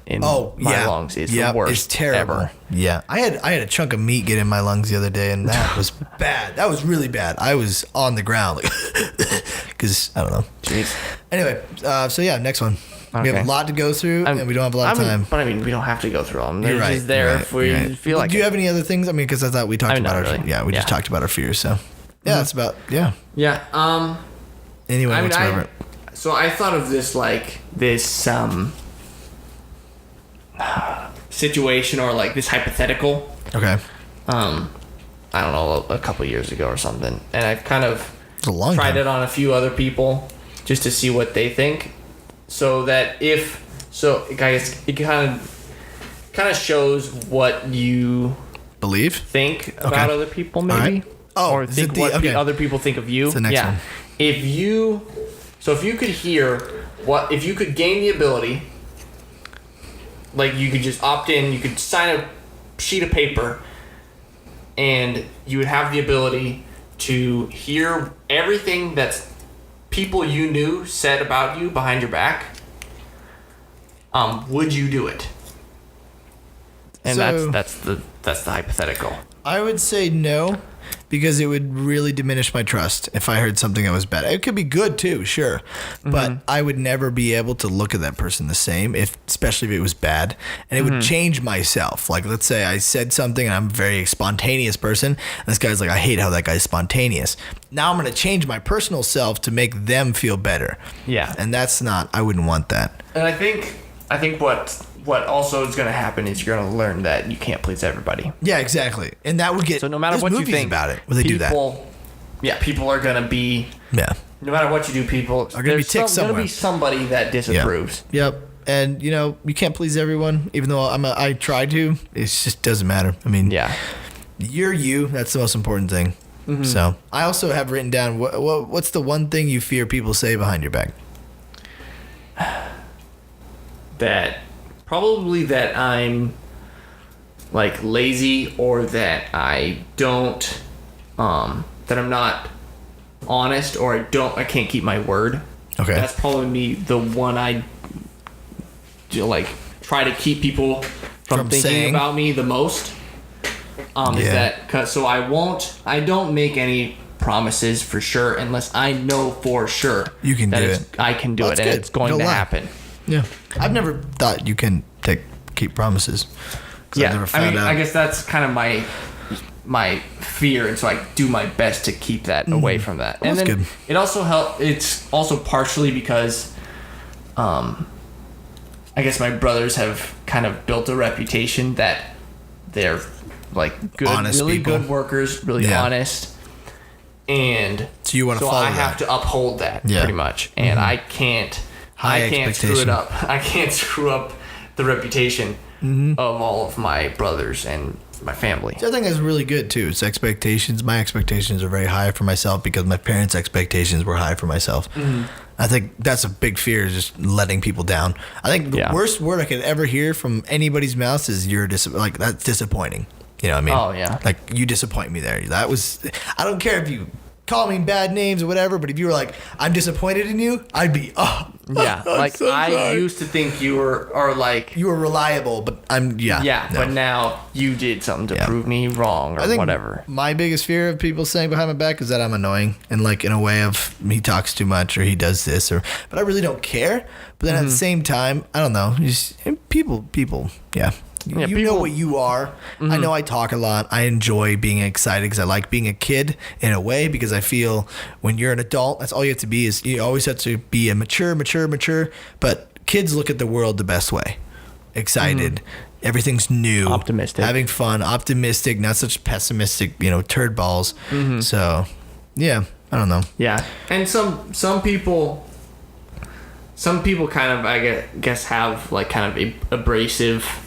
my lungs is the worst. It's terrible. Ever. Yeah, I had a chunk of meat get in my lungs the other day, and that was bad. That was really bad. I was on the ground, like, because I don't know. Jeez. Anyway, so yeah, next one. We have a lot to go through, and we don't have a lot of time. But I mean, we don't have to go through all of them. They're You're right. just there if we feel like Do you have any other things? I mean, because I thought we talked about our really. we just talked about our fears. So yeah, that's about Yeah. Anyway, whatsoever. So I thought of this like this situation or like this hypothetical. Okay. I don't know, a couple years ago or something, and I've kind of tried it on a few other people just to see what they think. So that I guess it kind of shows what you think about other people, maybe, right. or think what other people think of you. It's the next one. If you could gain the ability, like you could just opt in, you could sign a sheet of paper, and you would have the ability to hear everything that's people you knew said about you behind your back, would you do it? And So, that's the hypothetical. I would say no, because it would really diminish my trust if I heard something that was bad. It could be good too, sure, but I would never be able to look at that person the same, especially if it was bad, and it would change myself. Like, let's say I said something and I'm a very spontaneous person, and this guy's like, I hate how that guy's spontaneous. Now I'm going to change my personal self to make them feel better. Yeah. And I wouldn't want that. And I think what also is going to happen is you're going to learn that you can't please everybody. Yeah, exactly. And that would get, so no matter what you think about it, when they do that. Yeah, people are going to be, no matter what you do, people are going to be ticked somewhere. There's going to be somebody that disapproves. Yep. And, you can't please everyone, even though I try to. It just doesn't matter. I mean, you're you. That's the most important thing. Mm-hmm. So I also have written down, what's the one thing you fear people say behind your back? Probably that I'm like lazy, or that I don't, that I'm not honest, or I can't keep my word. Okay. That's probably the one I do, like, try to keep people from thinking about me the most. Is that, so I don't make any promises for sure unless I know for sure you can do it. I can do it, and it's going to happen. Yeah, I've never thought you can keep promises. Yeah, I've never found out. I guess that's kind of my fear, and so I do my best to keep that away from that. And that's then good. It also it's also partially because, I guess my brothers have kind of built a reputation that they're like good, honest really people. good workers, really honest, and so you want to follow I have to uphold that pretty much, and I can't. I can't screw it up. I can't screw up the reputation of all of my brothers and my family. So I think that's really good too. It's expectations. My expectations are very high for myself because my parents' expectations were high for myself. I think that's a big fear, is just letting people down. I think the worst word I could ever hear from anybody's mouth is that's disappointing. You know what I mean? Oh, yeah. Like, you disappoint me there. I don't care if you call me bad names or whatever, but if you were like, I'm disappointed in you, I'd be, like, so I used to think you were reliable, but but now you did something to prove me wrong or whatever. My biggest fear of people saying behind my back is that I'm annoying, and like in a way of he talks too much or he does this, but I really don't care. But then at the same time, I don't know, people, you know what you are. I know I talk a lot. I enjoy being excited because I like being a kid in a way, because I feel when you're an adult, that's all you have to be, is you always have to be a mature. But kids look at the world the best way. Excited. Everything's new. Optimistic. Having fun. Optimistic. Not such pessimistic, turd balls. So, yeah. I don't know. Yeah. And some people kind of, I guess, have like kind of abrasive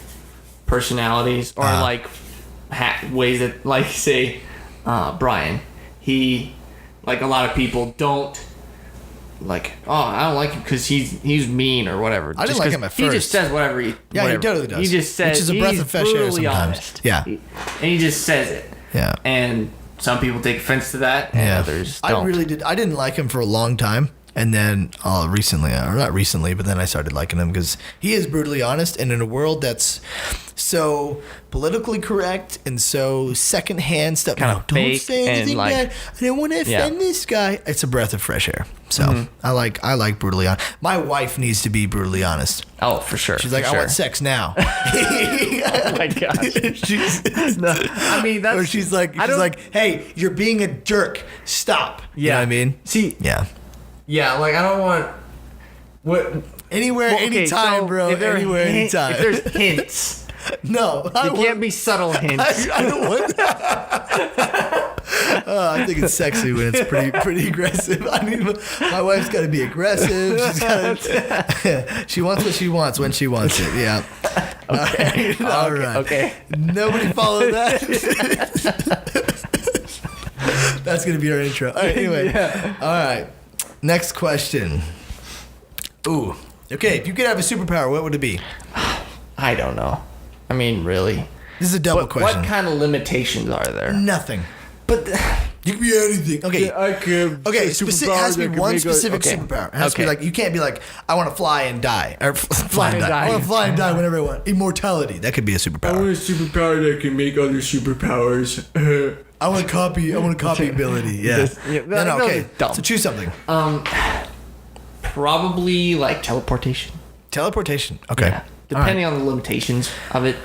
personalities, or like ways that, like, say Brian, he, like, a lot of people don't like, I don't like him because he's mean or whatever. I didn't like him at first. He just says whatever he totally does. He just says, which is a breath of fresh air sometimes. Honest. Yeah. And he just says it. Yeah. And some people take offense to that, and others don't. I didn't like him for a long time. And then recently, or not recently, but then I started liking him because he is brutally honest. And in a world that's so politically correct and so secondhand stuff, Kind of don't fake say anything and, like, bad. I didn't want to offend this guy. It's a breath of fresh air. So I like brutally honest. My wife needs to be brutally honest. Oh, for sure. She's like, I want sex now. Oh my gosh. I mean, that's. Or she's like, hey, you're being a jerk. Stop. You know what I mean? See. Yeah. Yeah, like I don't want. What? Anywhere, anytime, so bro. Anywhere, anytime. If there's hints, no, they can't be subtle hints. I don't want that. I think it's sexy when it's pretty aggressive. I mean, my wife's got to be aggressive. She wants what she wants when she wants it. Yeah. Okay. All right. Okay. Nobody follow that. That's gonna be our intro. All right. Anyway. Yeah. All right. Next question. Ooh. Okay. If you could have a superpower, what would it be? I don't know. I mean, really. This is a double question. What kind of limitations are there? Nothing. But you can be anything. Okay. I can. Okay. It has to be one specific superpower. It has to be like, you can't be like, I want to fly and die. Or fly and die. I want to fly and die whenever I want. Immortality. That could be a superpower. I want a superpower that can make other superpowers. I want copy ability. Yeah. No, okay. So choose something. Probably like teleportation. Teleportation. Okay. Yeah. Depending on the limitations of it.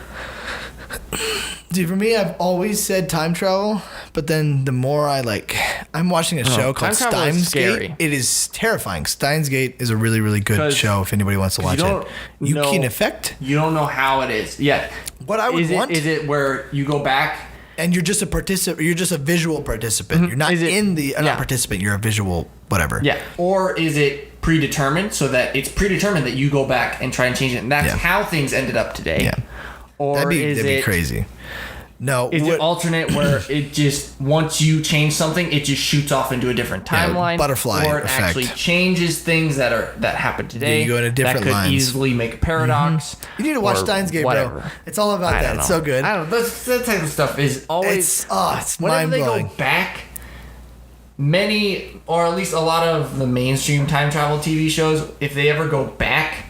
See, for me, I've always said time travel, but then the more I'm watching a show called Steins Gate. It is terrifying. Steins Gate is a really, really good show if anybody wants to watch it. You don't know how it is. Yeah. What I would want is it where you go back and you're just a participant. You're just a visual participant. You're not not participant. You're a visual whatever. Yeah. Or is it predetermined so that it's predetermined that you go back and try and change it, and that's how things ended up today. Yeah. Or that'd be crazy. No. Is it alternate where it just, once you change something, it just shoots off into a different timeline? Butterfly or it effect. actually changes things that happened today. You go into different that could lines. Easily make a paradox. You need to watch Steins Gate, bro. It's all about that. It's so good. I don't know. That type of stuff is always. It's whenever they mind-blowing. go back, many, or at least a lot of the mainstream time travel TV shows, if they ever go back,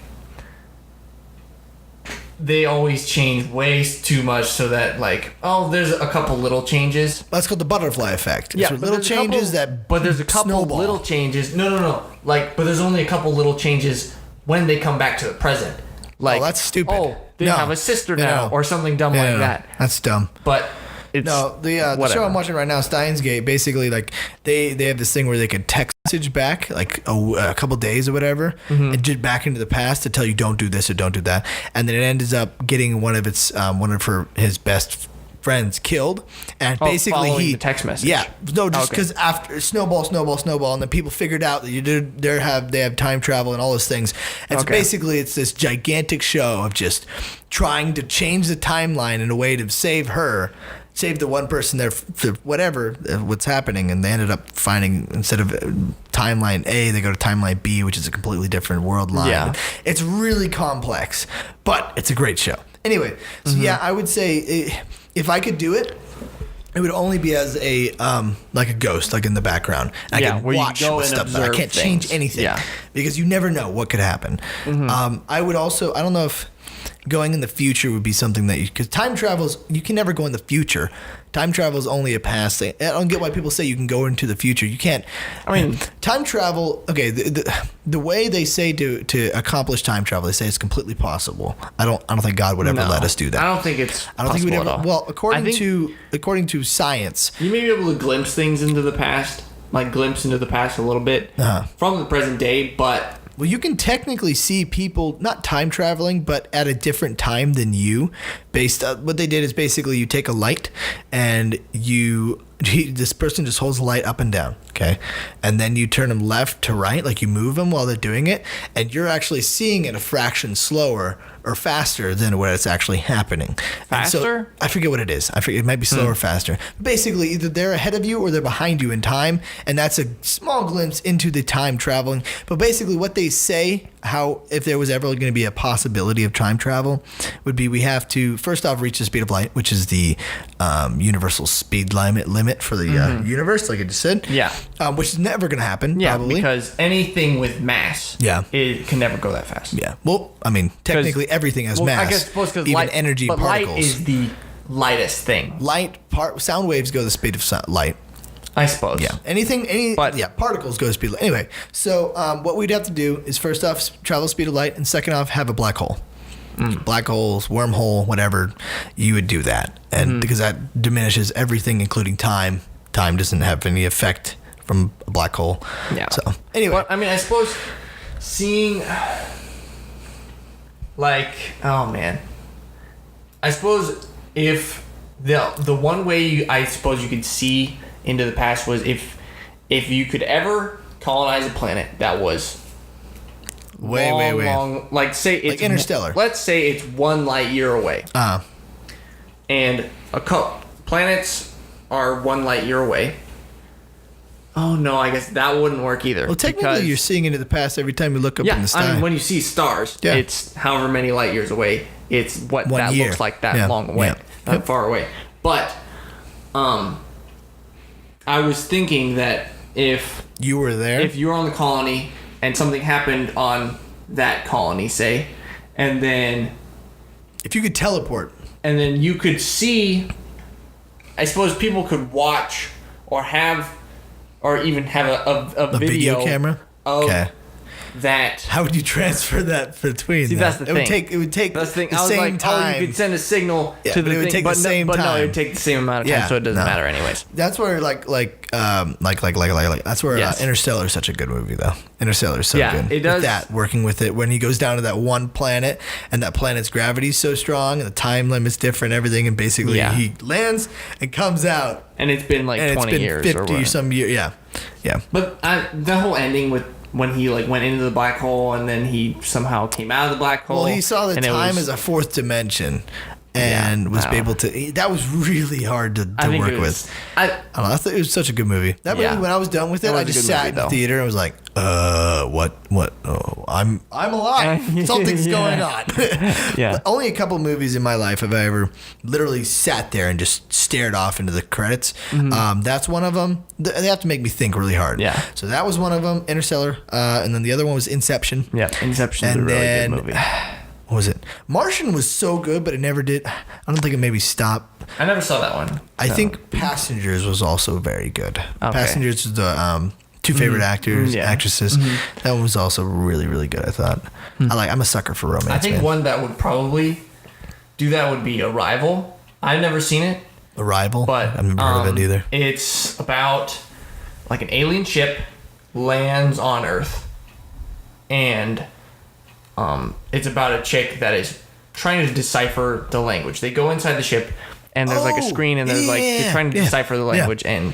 they always change way too much so that, like, there's a couple little changes. That's called the butterfly effect. It's little changes But there's a couple snowball. little changes. No. But there's only a couple little changes when they come back to the present. Like, that's stupid. They have a sister now, or something dumb like that. That's dumb. But it's the show I'm watching right now, Steins Gate, basically, like, they have this thing where they could text message back, like a couple days or whatever, and just back into the past to tell you don't do this or don't do that, and then it ends up getting one of his best friends killed, and basically the text message. Yeah, no, just because after snowball, and then people figured out that they have time travel and all those things, and so basically it's this gigantic show of just trying to change the timeline in a way to save the one person there for whatever what's happening, and they ended up finding, instead of timeline A, they go to timeline B, which is a completely different world line. Yeah. It's really complex, but it's a great show. Anyway, so I would say if I could do it, it would only be as a like a ghost, like in the background. I can watch stuff, but I can't change anything because you never know what could happen. I would also, I don't know if going in the future would be something that because time travels, you can never go in the future. Time travel is only a past thing. I don't get why people say you can go into the future. You can't. I mean, time travel. Okay, the way they say to accomplish time travel, they say it's completely possible. I don't think God would ever let us do that. I don't think it's. I don't think we'd ever. Well, according to science, you may be able to glimpse things into the past, like glimpse into the past a little bit from the present day, but. Well, you can technically see people not time traveling, but at a different time than you. Based on what they did is basically you take a light and this person just holds the light up and down, okay, and then you turn them left to right, like you move them while they're doing it, and you're actually seeing it a fraction slower or faster than what it's actually happening. Faster? So, I forget what it is. I forget. It might be slower or faster. Basically, either they're ahead of you or they're behind you in time, and that's a small glimpse into the time traveling. But basically, what they say, how if there was ever going to be a possibility of time travel, would be we have to first off reach the speed of light, which is the universal speed limit for the universe, like I just said. Yeah. Which is never going to happen, Yeah, probably. because anything with mass, it can never go that fast. Yeah. Well, I mean, technically everything has mass. I guess because even light, energy but particles. light is the lightest thing. Sound waves go the speed of light. I suppose. Yeah. Particles go the speed of light. Anyway, so what we'd have to do is first off travel the speed of light, and second off have a black hole. Black holes, wormhole, whatever, you would do that, and because that diminishes everything, including time. Time doesn't have any effect from a black hole. Yeah. So anyway, but I mean, I suppose seeing, like, oh man, I suppose if the one way I suppose you could see into the past was if you could ever colonize a planet that was way long, like say it's like Interstellar. Let's say it's 1 light year away. And a couple planets are 1 light year away. Oh no, I guess that wouldn't work either. Well, technically, you're seeing into the past every time you look up in the sky. I mean, when you see stars, it's however many light years away. It's what 1 that year. looks like that long away, that far away. But, I was thinking that if you were there, if you were on the colony and something happened on that colony, say, and then if you could teleport, and then you could see, I suppose people could watch or even have a video camera of that. How would you transfer that between? See, that's the thing. It would take that's the thing. the I was same like, time. Oh, you could send a signal to the but thing, it would take the same but no, time. it would take the same amount of time, so it doesn't matter anyways. That's where like that's where Interstellar is such a good movie though. Interstellar is so good. It does. With that, working with it when he goes down to that one planet and that planet's gravity is so strong and the time limit's different, everything, and basically he lands and comes out. And it's been like 20 years 50 or some years. Yeah. But the whole ending with when he like went into the black hole and then he somehow came out of the black hole. Well, he saw the time as a fourth dimension and was able to. That was really hard to work with. I don't know. I thought it was such a good movie. That movie, when I was done with it, I just sat in the theater and was like, what? Oh, I'm alive. Something's going on. Only a couple movies in my life have I ever literally sat there and just stared off into the credits. That's one of them. They have to make me think really hard. Yeah. So that was one of them, Interstellar. And then the other one was Inception. Yeah, Inception is a really good movie. What was it? Martian was so good, but it never did. I don't think it made me stop. I never saw that one. I think Passengers was also very good. Okay. Passengers was the two favorite actresses. That one was also really, really good, I thought. I'm a sucker for romance. I think man. one that would probably do that would be Arrival. I've never seen it. Arrival? But I've never heard of it either. It's about like an alien ship lands on Earth, and it's about a chick that is trying to decipher the language. They go inside the ship, and there's like a screen, and there's like they're trying to decipher the language, and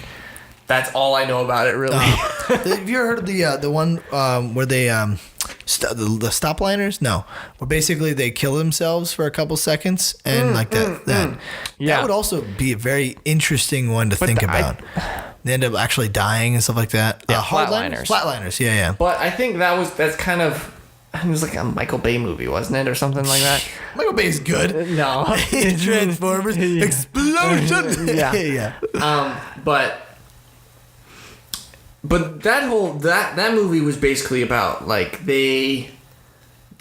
that's all I know about it, really. Have you ever heard of the one where they the stopliners? No, where basically they kill themselves for a couple seconds, and that would also be a very interesting one to think about. They end up actually dying and stuff like that. Flatliners. Yeah. But I think that's kind of. It was like a Michael Bay movie, wasn't it, or something like that? Michael Bay's good. No, Transformers explosion. Yeah. But that movie was basically about like they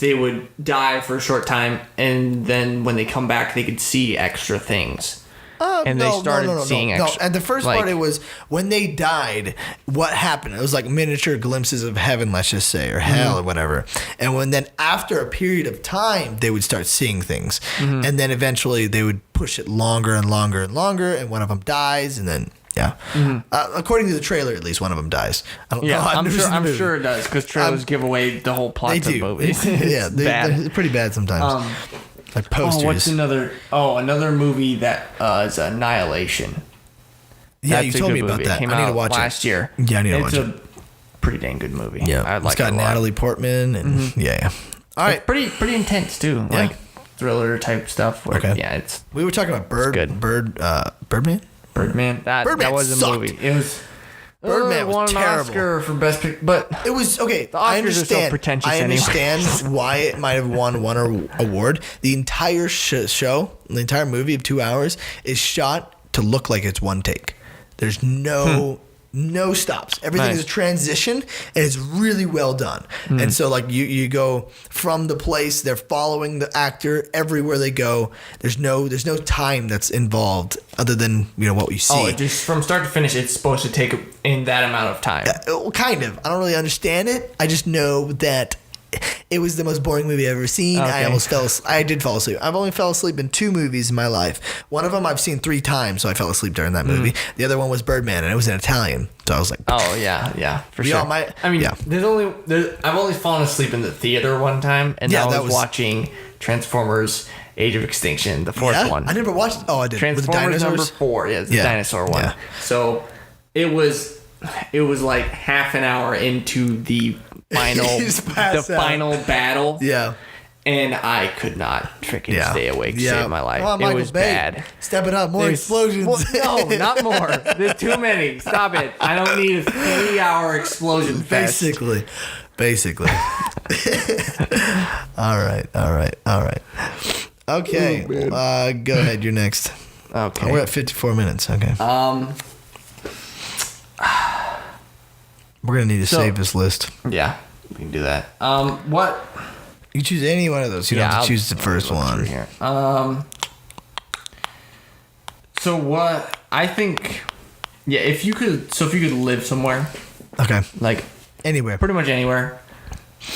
would die for a short time, and then when they come back, they could see extra things. And they started seeing extra. And the first part, it was when they died, what happened? It was like miniature glimpses of heaven, let's just say, or hell or whatever. And then after a period of time, they would start seeing things. And then eventually they would push it longer and longer and longer, and one of them dies, and then... Yeah. According to the trailer, at least one of them dies. I don't know. I'm sure it does, because trailers give away the whole plot of the movie. They're pretty bad sometimes. Like posters. What's another movie that is Annihilation. Yeah, you told me about that. It came out last year. Yeah, I need to watch it. It's a pretty dang good movie. Yeah, it's got Natalie Portman and yeah. All right, it's pretty intense too, like thriller type stuff. Okay. Yeah, it's. We were talking about Birdman. Birdman. That was a sucked. movie. It was. Birdman was won terrible. An Oscar for best picture, but it was okay. The Oscars are so pretentious. I understand why it might have won one award. The entire show, the entire movie of 2 hours, is shot to look like it's one take. There's no stops. Everything is a transition, and it's really well done. And so like you go from the place, they're following the actor everywhere they go. There's no time that's involved other than what you see. Oh, just from start to finish, it's supposed to take in that amount of time. Kind of. I don't really understand it. I just know that it was the most boring movie I've ever seen. Okay. I did fall asleep. I've only fell asleep in 2 movies in my life. One of them I've seen 3 times, so I fell asleep during that movie. The other one was Birdman, and it was in Italian. So I was like, oh yeah, for sure. Yeah. I've only fallen asleep in the theater one time, and that was watching Transformers: Age of Extinction, the 4th one. I never watched. Oh, I did. Transformers number 4. Yeah, it's the dinosaur one. Yeah. So it was like half an hour into the final battle. Yeah. And I could not freaking stay awake to save my life. Come on, it was bad. Step it up. More explosions. No, not more. There's too many. Stop it. I don't need a 3-hour explosion fest. Basically. All right. Okay. Go ahead. You're next. Okay. We're at 54 minutes. Okay. We're going to need to save this list. Yeah, we can do that. What? You choose any one of those. You don't have to choose the first one. Here. So what? I think, if you could live somewhere. Okay. Like anywhere. Pretty much anywhere,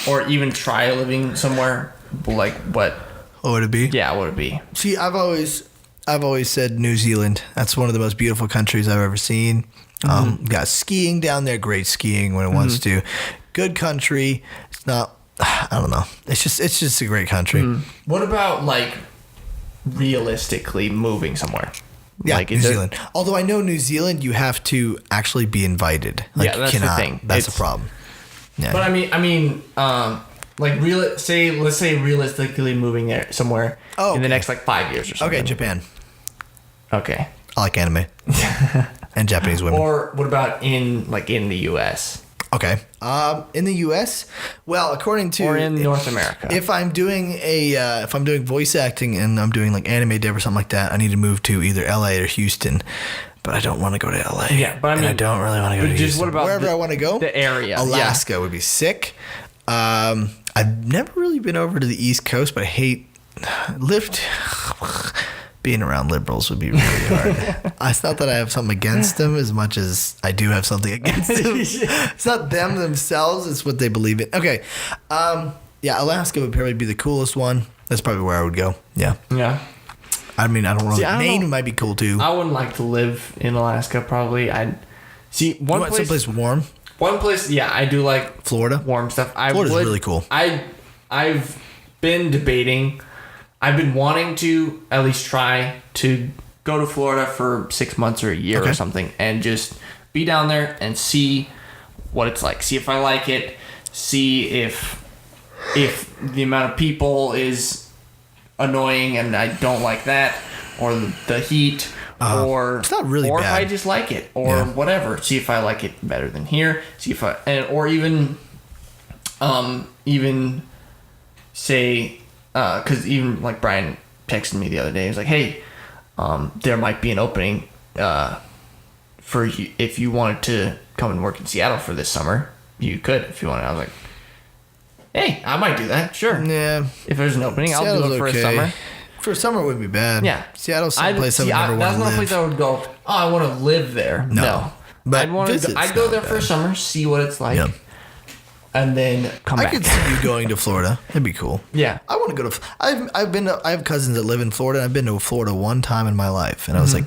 or even try living somewhere. Like what? What would it be? Yeah, what would it be? See, I've always said New Zealand. That's one of the most beautiful countries I've ever seen. Got skiing down there, great skiing when it wants to. Good country. It's not. I don't know. It's just a great country. What about like realistically moving somewhere? Yeah, like New Zealand. Although I know New Zealand, you have to actually be invited. Like, that's you cannot. the thing. That's a problem. Yeah. But like let's say realistically moving there somewhere in the next like 5 years or something. Okay, Japan. Okay. I like anime and Japanese women. Or what about in the U.S.? Okay. In the U.S., well, according to or in North America, if I'm doing voice acting and I'm doing like anime dev or something like that, I need to move to either L.A. or Houston. But I don't want to go to L.A. Yeah, but I don't really want to go to Houston. What about wherever I want to go? The area, Alaska would be sick. I've never really been over to the East Coast, but I hate being around liberals would be really hard. It's not that I have something against them as much as I do have something against them. It's not them themselves, it's what they believe in. Okay. Alaska would probably be the coolest one. That's probably where I would go. Yeah. Yeah. I mean, I don't really. Maine might be cool too. I wouldn't like to live in Alaska, probably. Someplace warm? One place, I do like Florida. Warm stuff. Florida's really cool. I've been debating. I've been wanting to at least try to go to Florida for 6 months or a year or something and just be down there and see what it's like. See if I like it. See if the amount of people is annoying and I don't like that, or the heat, or it's not really or bad. if I just like it, or whatever. See if I like it better than here. See if or even say. Because even like Brian texted me the other day, he was like, "Hey, there might be an opening for you if you wanted to come and work in Seattle for this summer. You could if you wanted." I was like, "Hey, I might do that. Sure. Yeah. If there's an opening, I'll do it for a summer. For a summer, it wouldn't be bad. Yeah. Seattle's someplace I would never want to live. That's not a place I would go. Oh, I want to live there. No. But I'd go there for a summer, see what it's like." Yeah. And then come back. I could see you going to Florida. That'd be cool. Yeah, I want to go to. I have cousins that live in Florida. I've been to Florida one time in my life, and I was like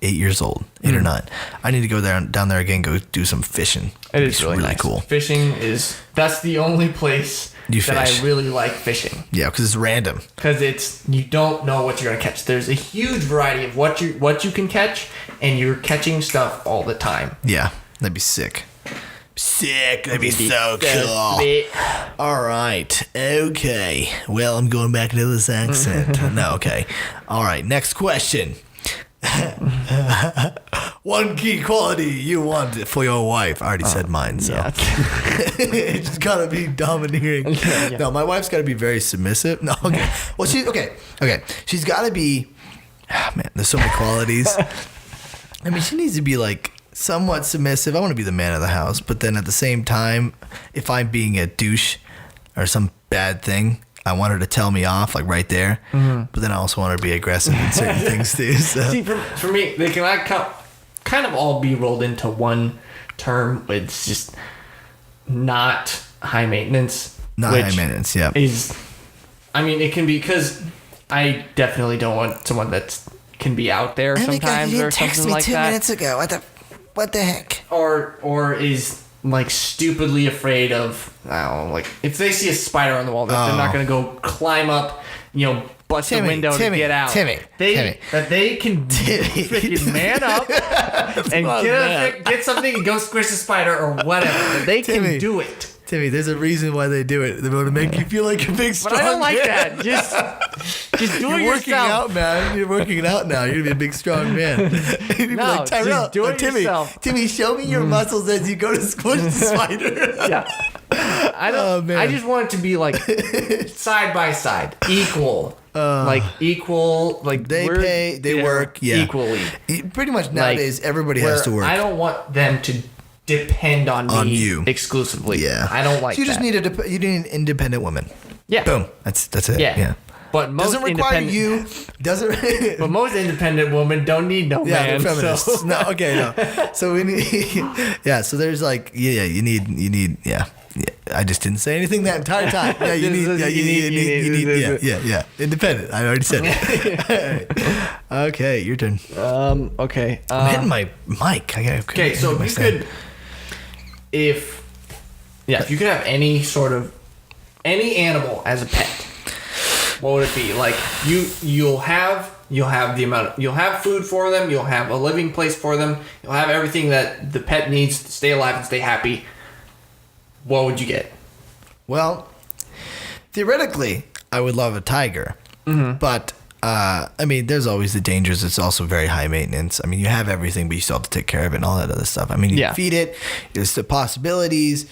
8 years old, 8 or 9. I need to go down there again. Go do some fishing. It's really nice. Cool. Fishing that's the only place that I really like fishing. Yeah, because it's random. Because you don't know what you're gonna catch. There's a huge variety of what you can catch, and you're catching stuff all the time. Yeah, that'd be sick. That'd be so cool. All right. Okay. Well, I'm going back into this accent. No, okay. All right. Next question. One key quality you want for your wife. I already said mine, so. Yeah. It's gotta be domineering. Yeah. No, my wife's gotta be very submissive. No, okay. Well, she's okay. Okay. She's gotta be. Oh, man, there's so many qualities. I mean, she needs to be like somewhat submissive. I want to be the man of the house, but then at the same time, if I'm being a douche or some bad thing, I want her to tell me off like right there. But then I also want her to be aggressive in certain things too. So. See, for me, they can kind of all be rolled into one term. It's just not high maintenance. Not high maintenance, yeah. I mean, it can be because I definitely don't want someone that can be out there sometimes or something like that. 2 minutes ago. What the heck? Or is like stupidly afraid of, I don't know, like if they see a spider on the wall, they're not going to go climb up, bust the window to get out. They can freaking man up and get something and go squish the spider or whatever. They can do it. Timmy, there's a reason why they do it. They want to make you feel like a big, strong man. But I don't like that. Just do it yourself. You're working out, man. You're working it out now. You're going to be a big, strong man. You'd be like, Tyrell, do it yourself. Timmy, show me your muscles as you go to squish the spider. Yeah. I don't. Oh, man. I just want it to be like side by side, equal. Like they work equally. Pretty much nowadays, everybody has to work. I don't want them to depend on me you exclusively. Yeah, I don't like. So you just need an independent woman. Yeah, boom. That's it. Yeah. But most doesn't require you. Doesn't. But most independent women don't need no man. They're feminists. So. No. So we need. Yeah. So there's like you need. Yeah. I just didn't say anything that entire time. Yeah, you need. Yeah. Independent. I already said it. Okay, your turn. Okay. I'm hitting my mic. Okay, so if you could, if you could have any animal as a pet, what would it be? Like you'll have food for them. You'll have a living place for them. You'll have everything that the pet needs to stay alive and stay happy. What would you get? Well, theoretically, I would love a tiger. But, I mean, there's always the dangers. It's also very high maintenance. I mean, you have everything, but you still have to take care of it and all that other stuff. I mean, you feed it. There's the possibilities.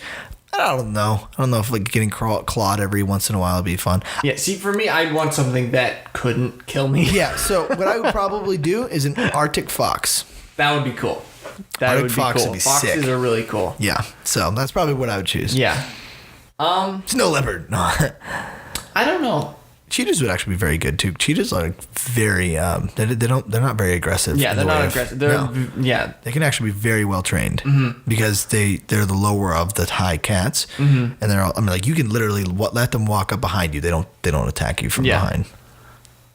I don't know. I don't know if like getting clawed every once in a while would be fun. Yeah, see, for me, I'd want something that couldn't kill me. Yeah, so what I would probably do is an Arctic fox. That would be cool. Arctic fox would be Foxes sick. are really cool. Yeah, so that's probably what I would choose. Yeah. Snow leopard. No. I don't know. Cheetahs would actually be very good too. Cheetahs are very they're not very aggressive. Yeah, they're not aggressive. They can actually be very well trained because they're the lower of the high cats, and they're all, I mean, like you can literally let them walk up behind you. They don't attack you from behind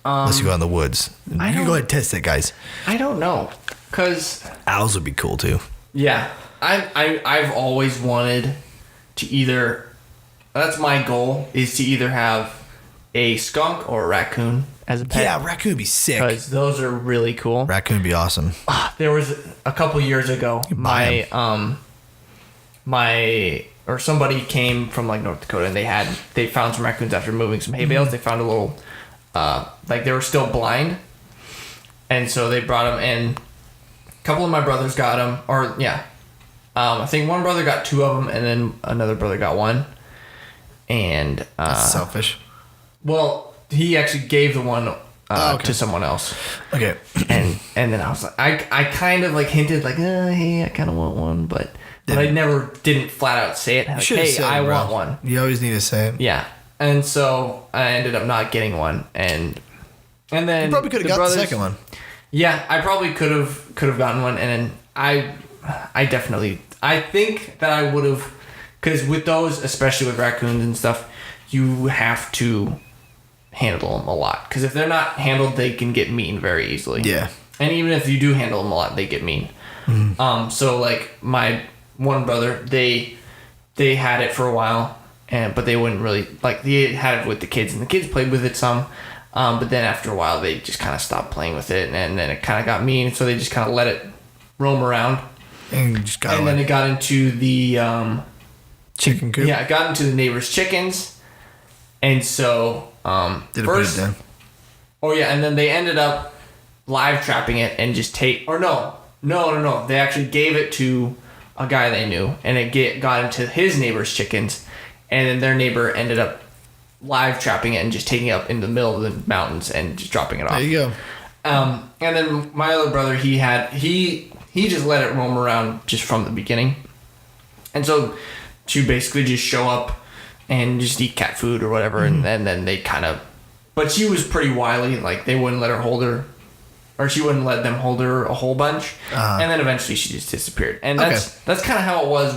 unless you go in the woods. You can go ahead and test it, guys. I don't know, cause owls would be cool too. Yeah, I've always wanted to either. That's my goal, is to either have a skunk or a raccoon as a pet. Yeah, raccoon would be sick. Because those are really cool. Raccoon would be awesome. There was a couple years ago, somebody came from like North Dakota and they found some raccoons after moving some hay bales. They found a little, like they were still blind, and so they brought them in. A couple of my brothers got them, I think one brother got 2 of them, and then another brother got 1. And that's selfish. Well, he actually gave the one to someone else. Okay. And then I was like, I kind of like hinted like, hey, I kind of want one, but I didn't flat out say it. Like, hey, I want one. You always need to say it. Yeah. And so I ended up not getting one, and then you probably could have got the second one. Yeah, I probably could have gotten one, and then I think that I would have. Because with those, especially with raccoons and stuff, you have to handle them a lot. Because if they're not handled, they can get mean very easily. Yeah. And even if you do handle them a lot, they get mean. Mm-hmm. So like my one brother, they had it for a while, but they wouldn't really like. They had it with the kids, and the kids played with it some. But then after a while, they just kind of stopped playing with it, and then it kind of got mean. So they just kind of let it roam around. And then it got into the chicken coop. Yeah, it got into the neighbor's chickens, and so first. Put it down? Oh yeah, and then they ended up live trapping it and just No. They actually gave it to a guy they knew, and it got into his neighbor's chickens, and then their neighbor ended up live trapping it and just taking it up in the middle of the mountains and just dropping it off. There you go. And then my other brother, he just let it roam around just from the beginning. And so she would basically just show up and just eat cat food or whatever. And then they kind of, but she was pretty wily. Like they wouldn't let her hold her, or she wouldn't let them hold her a whole bunch. And then eventually she just disappeared. And that's kind of how it was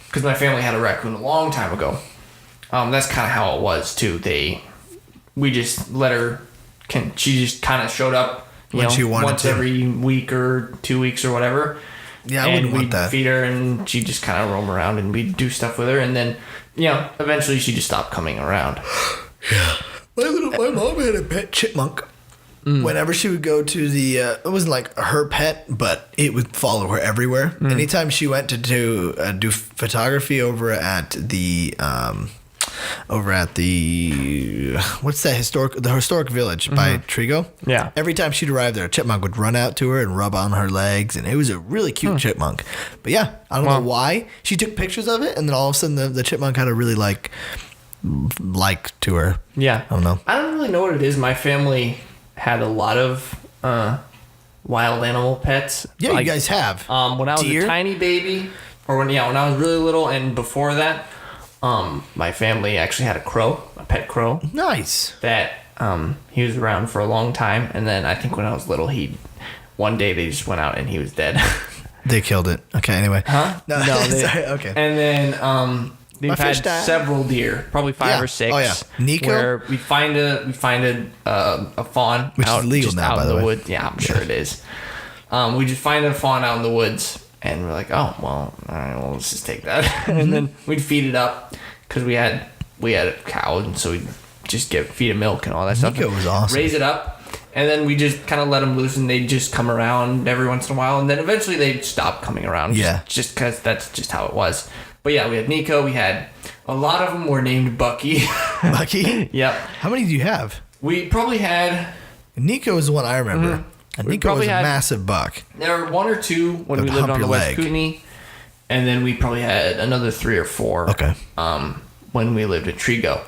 because my family had a raccoon a long time ago. That's kind of how it was too. We just let her, she just kind of showed up when she wanted once every week or 2 weeks or whatever. Yeah, I wouldn't want that. And we'd feed her and she'd just kind of roam around and we'd do stuff with her. And then, eventually she just stopped coming around. Yeah. My mom had a pet chipmunk. Whenever she would go to it wasn't like her pet, but it would follow her everywhere. Anytime she went to do photography over at the what's that historic village by Trigo? Yeah. Every time she'd arrive there, a chipmunk would run out to her and rub on her legs, and it was a really cute chipmunk. But yeah, I don't know why she took pictures of it, and then all of a sudden the chipmunk had a really like to her. Yeah. I don't know. I don't really know what it is. My family had a lot of wild animal pets. Yeah, like, you guys have. When I was a tiny baby, or when I was really little, and before that, my family actually had a pet crow. Nice. That he was around for a long time, and then I think when I was little, one day they just went out and he was dead. They killed it. Okay, anyway. Huh? No, sorry. Okay. And then we've had several deer, probably 5 or 6. Oh yeah, Nico. Where we find a fawn, which out, is legal just now, out by in the way. Woods. Yeah, I'm sure it is. We just find a fawn out in the woods, and we're like, oh well, all right, well let's just take that, and then we'd feed it up because we had a cow, and so we'd just feed it milk and all that stuff. Nico was awesome. Raise it up, and then we just kind of let them loose, and they'd just come around every once in a while, and then eventually they'd stop coming around. Yeah, just because that's just how it was. But yeah, we had Nico. We had a lot of them were named Bucky. Bucky? Yep. How many do you have? We probably had... Nico is the one I remember. And Nico was a massive buck. There were 1 or 2 when we lived on the West Kootenai. And then we probably had another 3 or 4. Okay. When we lived at Trigo.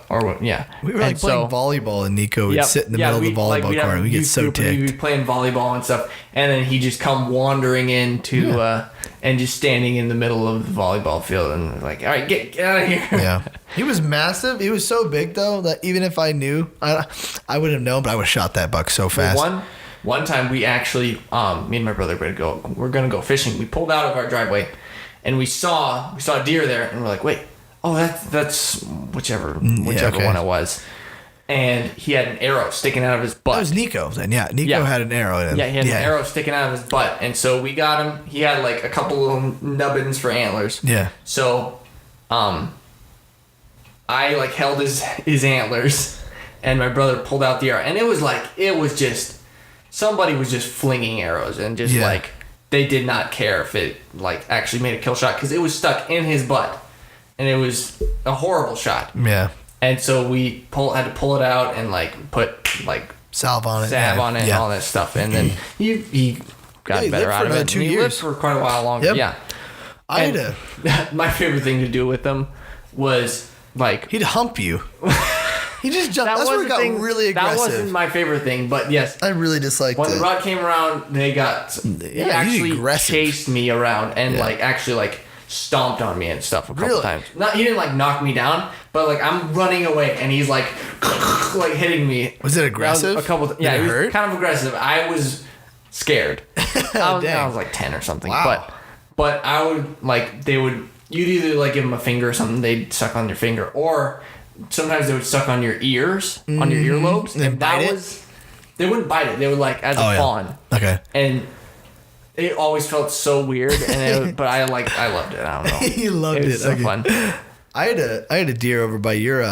We were like playing volleyball, and Nico would sit in the middle of the volleyball court, and we get so ticked. We'd be playing volleyball and stuff, and then he'd just come wandering into and just standing in the middle of the volleyball field, and we're like, all right, get out of here. Yeah. He was massive. He was so big, though, that even if I knew, I wouldn't have known, but I would have shot that buck so fast. One time we actually, me and my brother we're gonna go fishing. We pulled out of our driveway, and we saw a deer there, and we're like, wait. Oh, that's whichever one it was. And he had an arrow sticking out of his butt. That was Nico then, yeah. Nico had an arrow in him. Yeah, he had an arrow sticking out of his butt. And so we got him. He had like a couple of nubbins for antlers. Yeah. So I like held his antlers, and my brother pulled out the arrow. And it was just somebody was just flinging arrows, and just like they did not care if it like actually made a kill shot, because it was stuck in his butt. And it was a horrible shot. Yeah. And so we had to pull it out and like put like salve on it and all that stuff. And then he got better out of it. 2 years. He lived for quite a while longer. Yep. Yeah. My favorite thing to do with him was like he'd hump you. He just jumped. That's where he got really aggressive. That wasn't my favorite thing, but yes, I really disliked it. When the rod came around, he actually chased me around and like actually like stomped on me and stuff a couple times. He didn't like knock me down, but like I'm running away and he's like hitting me. Was it aggressive? A couple. It was kind of aggressive. I was scared. I was like 10 or something. Wow. But I would like you'd either like give them a finger or something. They'd suck on your finger, or sometimes they would suck on your ears, on your earlobes, and they wouldn't bite it. They would like as a fawn. Okay. And it always felt so weird, but I loved it. I don't know. You loved it. It was so fun. I had a deer over by your.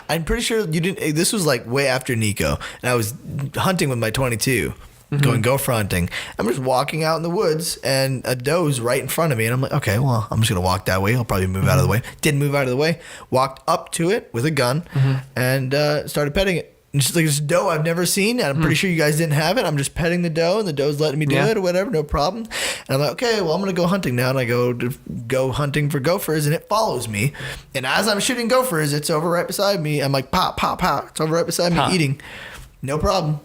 I'm pretty sure you didn't. This was like way after Nico, and I was hunting with my 22, going gopher hunting. I'm just walking out in the woods, and a doe's right in front of me, and I'm like, okay, well, I'm just gonna walk that way. I'll probably move out of the way. Didn't move out of the way. Walked up to it with a gun, and started petting it. And she's like, this doe I've never seen, and I'm pretty sure you guys didn't have it. I'm just petting the doe, and the doe's letting me do it or whatever, no problem. And I'm like, okay, well, I'm going to go hunting now. And I go hunting for gophers, and it follows me. And as I'm shooting gophers, it's over right beside me. I'm like, pop, pop, pop. It's over right beside me eating. No problem.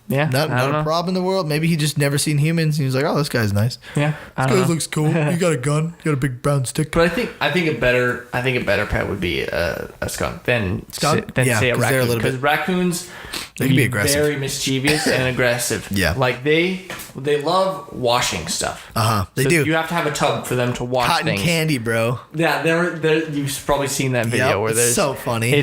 Yeah, not I don't a know. problem in the world. Maybe he just never seen humans. And he was like, oh, this guy's nice. Yeah, I This don't guy know. looks cool. You got a gun. You got a big brown stick. But I think a better pet would be a skunk than Skunk? than Yeah, say a 'cause they're a raccoon, little bit- because raccoons They can be aggressive. very mischievous and aggressive. Yeah. like they love washing stuff. They So do. You have to have a tub for them to wash Cotton things. candy, bro. Yeah, you've probably seen that video Yep, where it's there's so funny.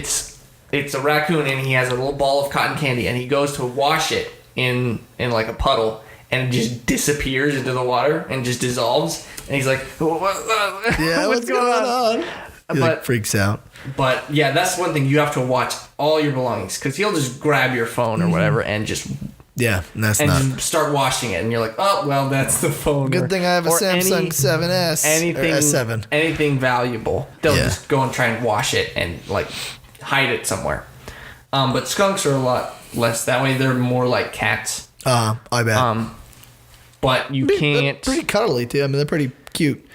It's a raccoon and he has a little ball of cotton candy and he goes to wash it in like a puddle and it just disappears into the water and just dissolves and he's like, Yeah, what's going on? He like freaks out. But yeah, that's one thing, you have to watch all your belongings because he'll just grab your phone or whatever and just Yeah, and that's not. just start washing it and you're like, oh well, that's the phone. Good thing I have a or Samsung 7S anything or S7. anything valuable. They'll Yeah. just go and try and wash it and like hide it somewhere. But skunks are a lot less that way. They're more like cats. I bet. But you They're can't. pretty cuddly too. I mean, they're pretty cute.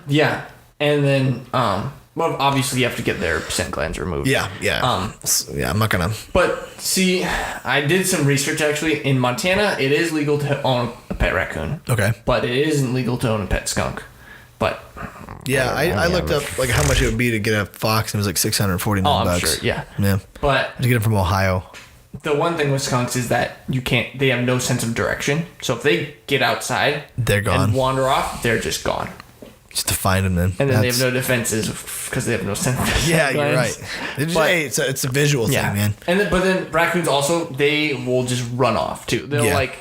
Yeah, and then well, obviously you have to get their scent glands removed. Yeah. Yeah, I'm not gonna. But see, I did some research actually. In Montana, it is legal to own a pet raccoon. Okay. But it isn't legal to own a pet skunk. But Yeah, I looked up like how much it would be to get a fox, and it was like $649. I'm sure, yeah. Yeah. But To get it from Ohio. the one thing with skunks is that they have no sense of direction. So if they get outside, They're gone. and wander off, they're just gone. Just to find them then. And then they have no defenses because they have no sense of Yeah, you're glands. right. But- It's a visual thing, man. And but then raccoons also, they will just run off too. They'll Yeah. like,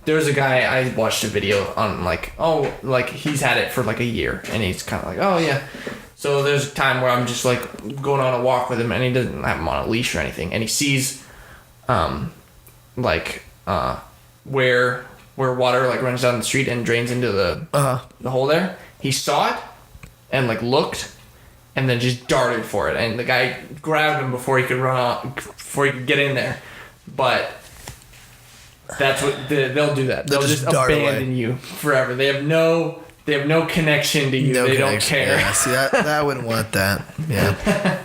there was a guy, I watched a video on like, he's had it for like a year and he's kind of like, oh yeah. So there's a time where I'm just like going on a walk with him and he doesn't have him on a leash or anything. And he sees, where water like runs down the street and drains into the hole there. He saw it and like looked and then just darted for it. And the guy grabbed him before he could run off, before he could get in there. But that's what they'll do. That they'll just dart abandon away. you forever. They have no connection to you. No they connection. don't care. Yeah, see, I wouldn't want that. Yeah.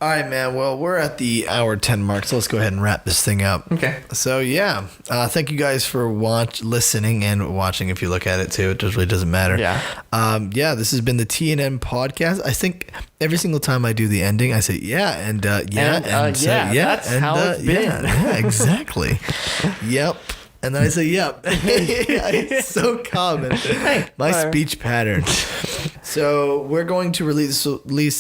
All right, man. Well, we're at the hour 10 mark, so let's go ahead and wrap this thing up. Okay. So, yeah. Thank you guys for listening and watching if you look at it, too. It just really doesn't matter. Yeah. Yeah, this has been the TNN podcast. I think every single time I do the ending, I say, yeah, and yeah. That's how it's been. Yeah, exactly. Yep. And then I say, yep. It's so common. My speech pattern. So we're going to release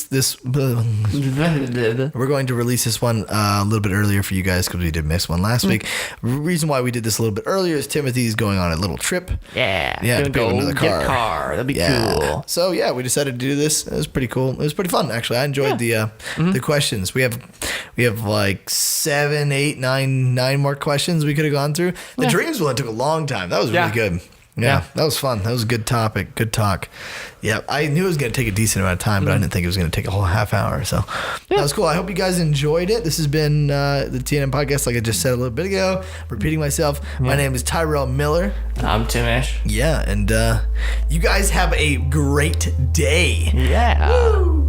this. We're going to release this one a little bit earlier for you guys because we did miss one last week. Reason why we did this a little bit earlier is Timothy's going on a little trip. Yeah. Yeah, to Gonna pick up go another get car. a car. That'd be Yeah. cool. So yeah, we decided to do this. It was pretty cool. It was pretty fun actually. I enjoyed the questions. We have like 7, 8, 9 more questions we could have gone through. The dreams one took a long time. That was really good. Yeah, that was fun. That was a good topic. Good talk. Yeah, I knew it was going to take a decent amount of time, but I didn't think it was going to take a whole half hour. So that was cool. I hope you guys enjoyed it. This has been the TNM podcast, like I just said a little bit ago. Repeating myself, my name is Tyrell Miller. I'm Tim Ash. Yeah, and you guys have a great day. Yeah. Woo!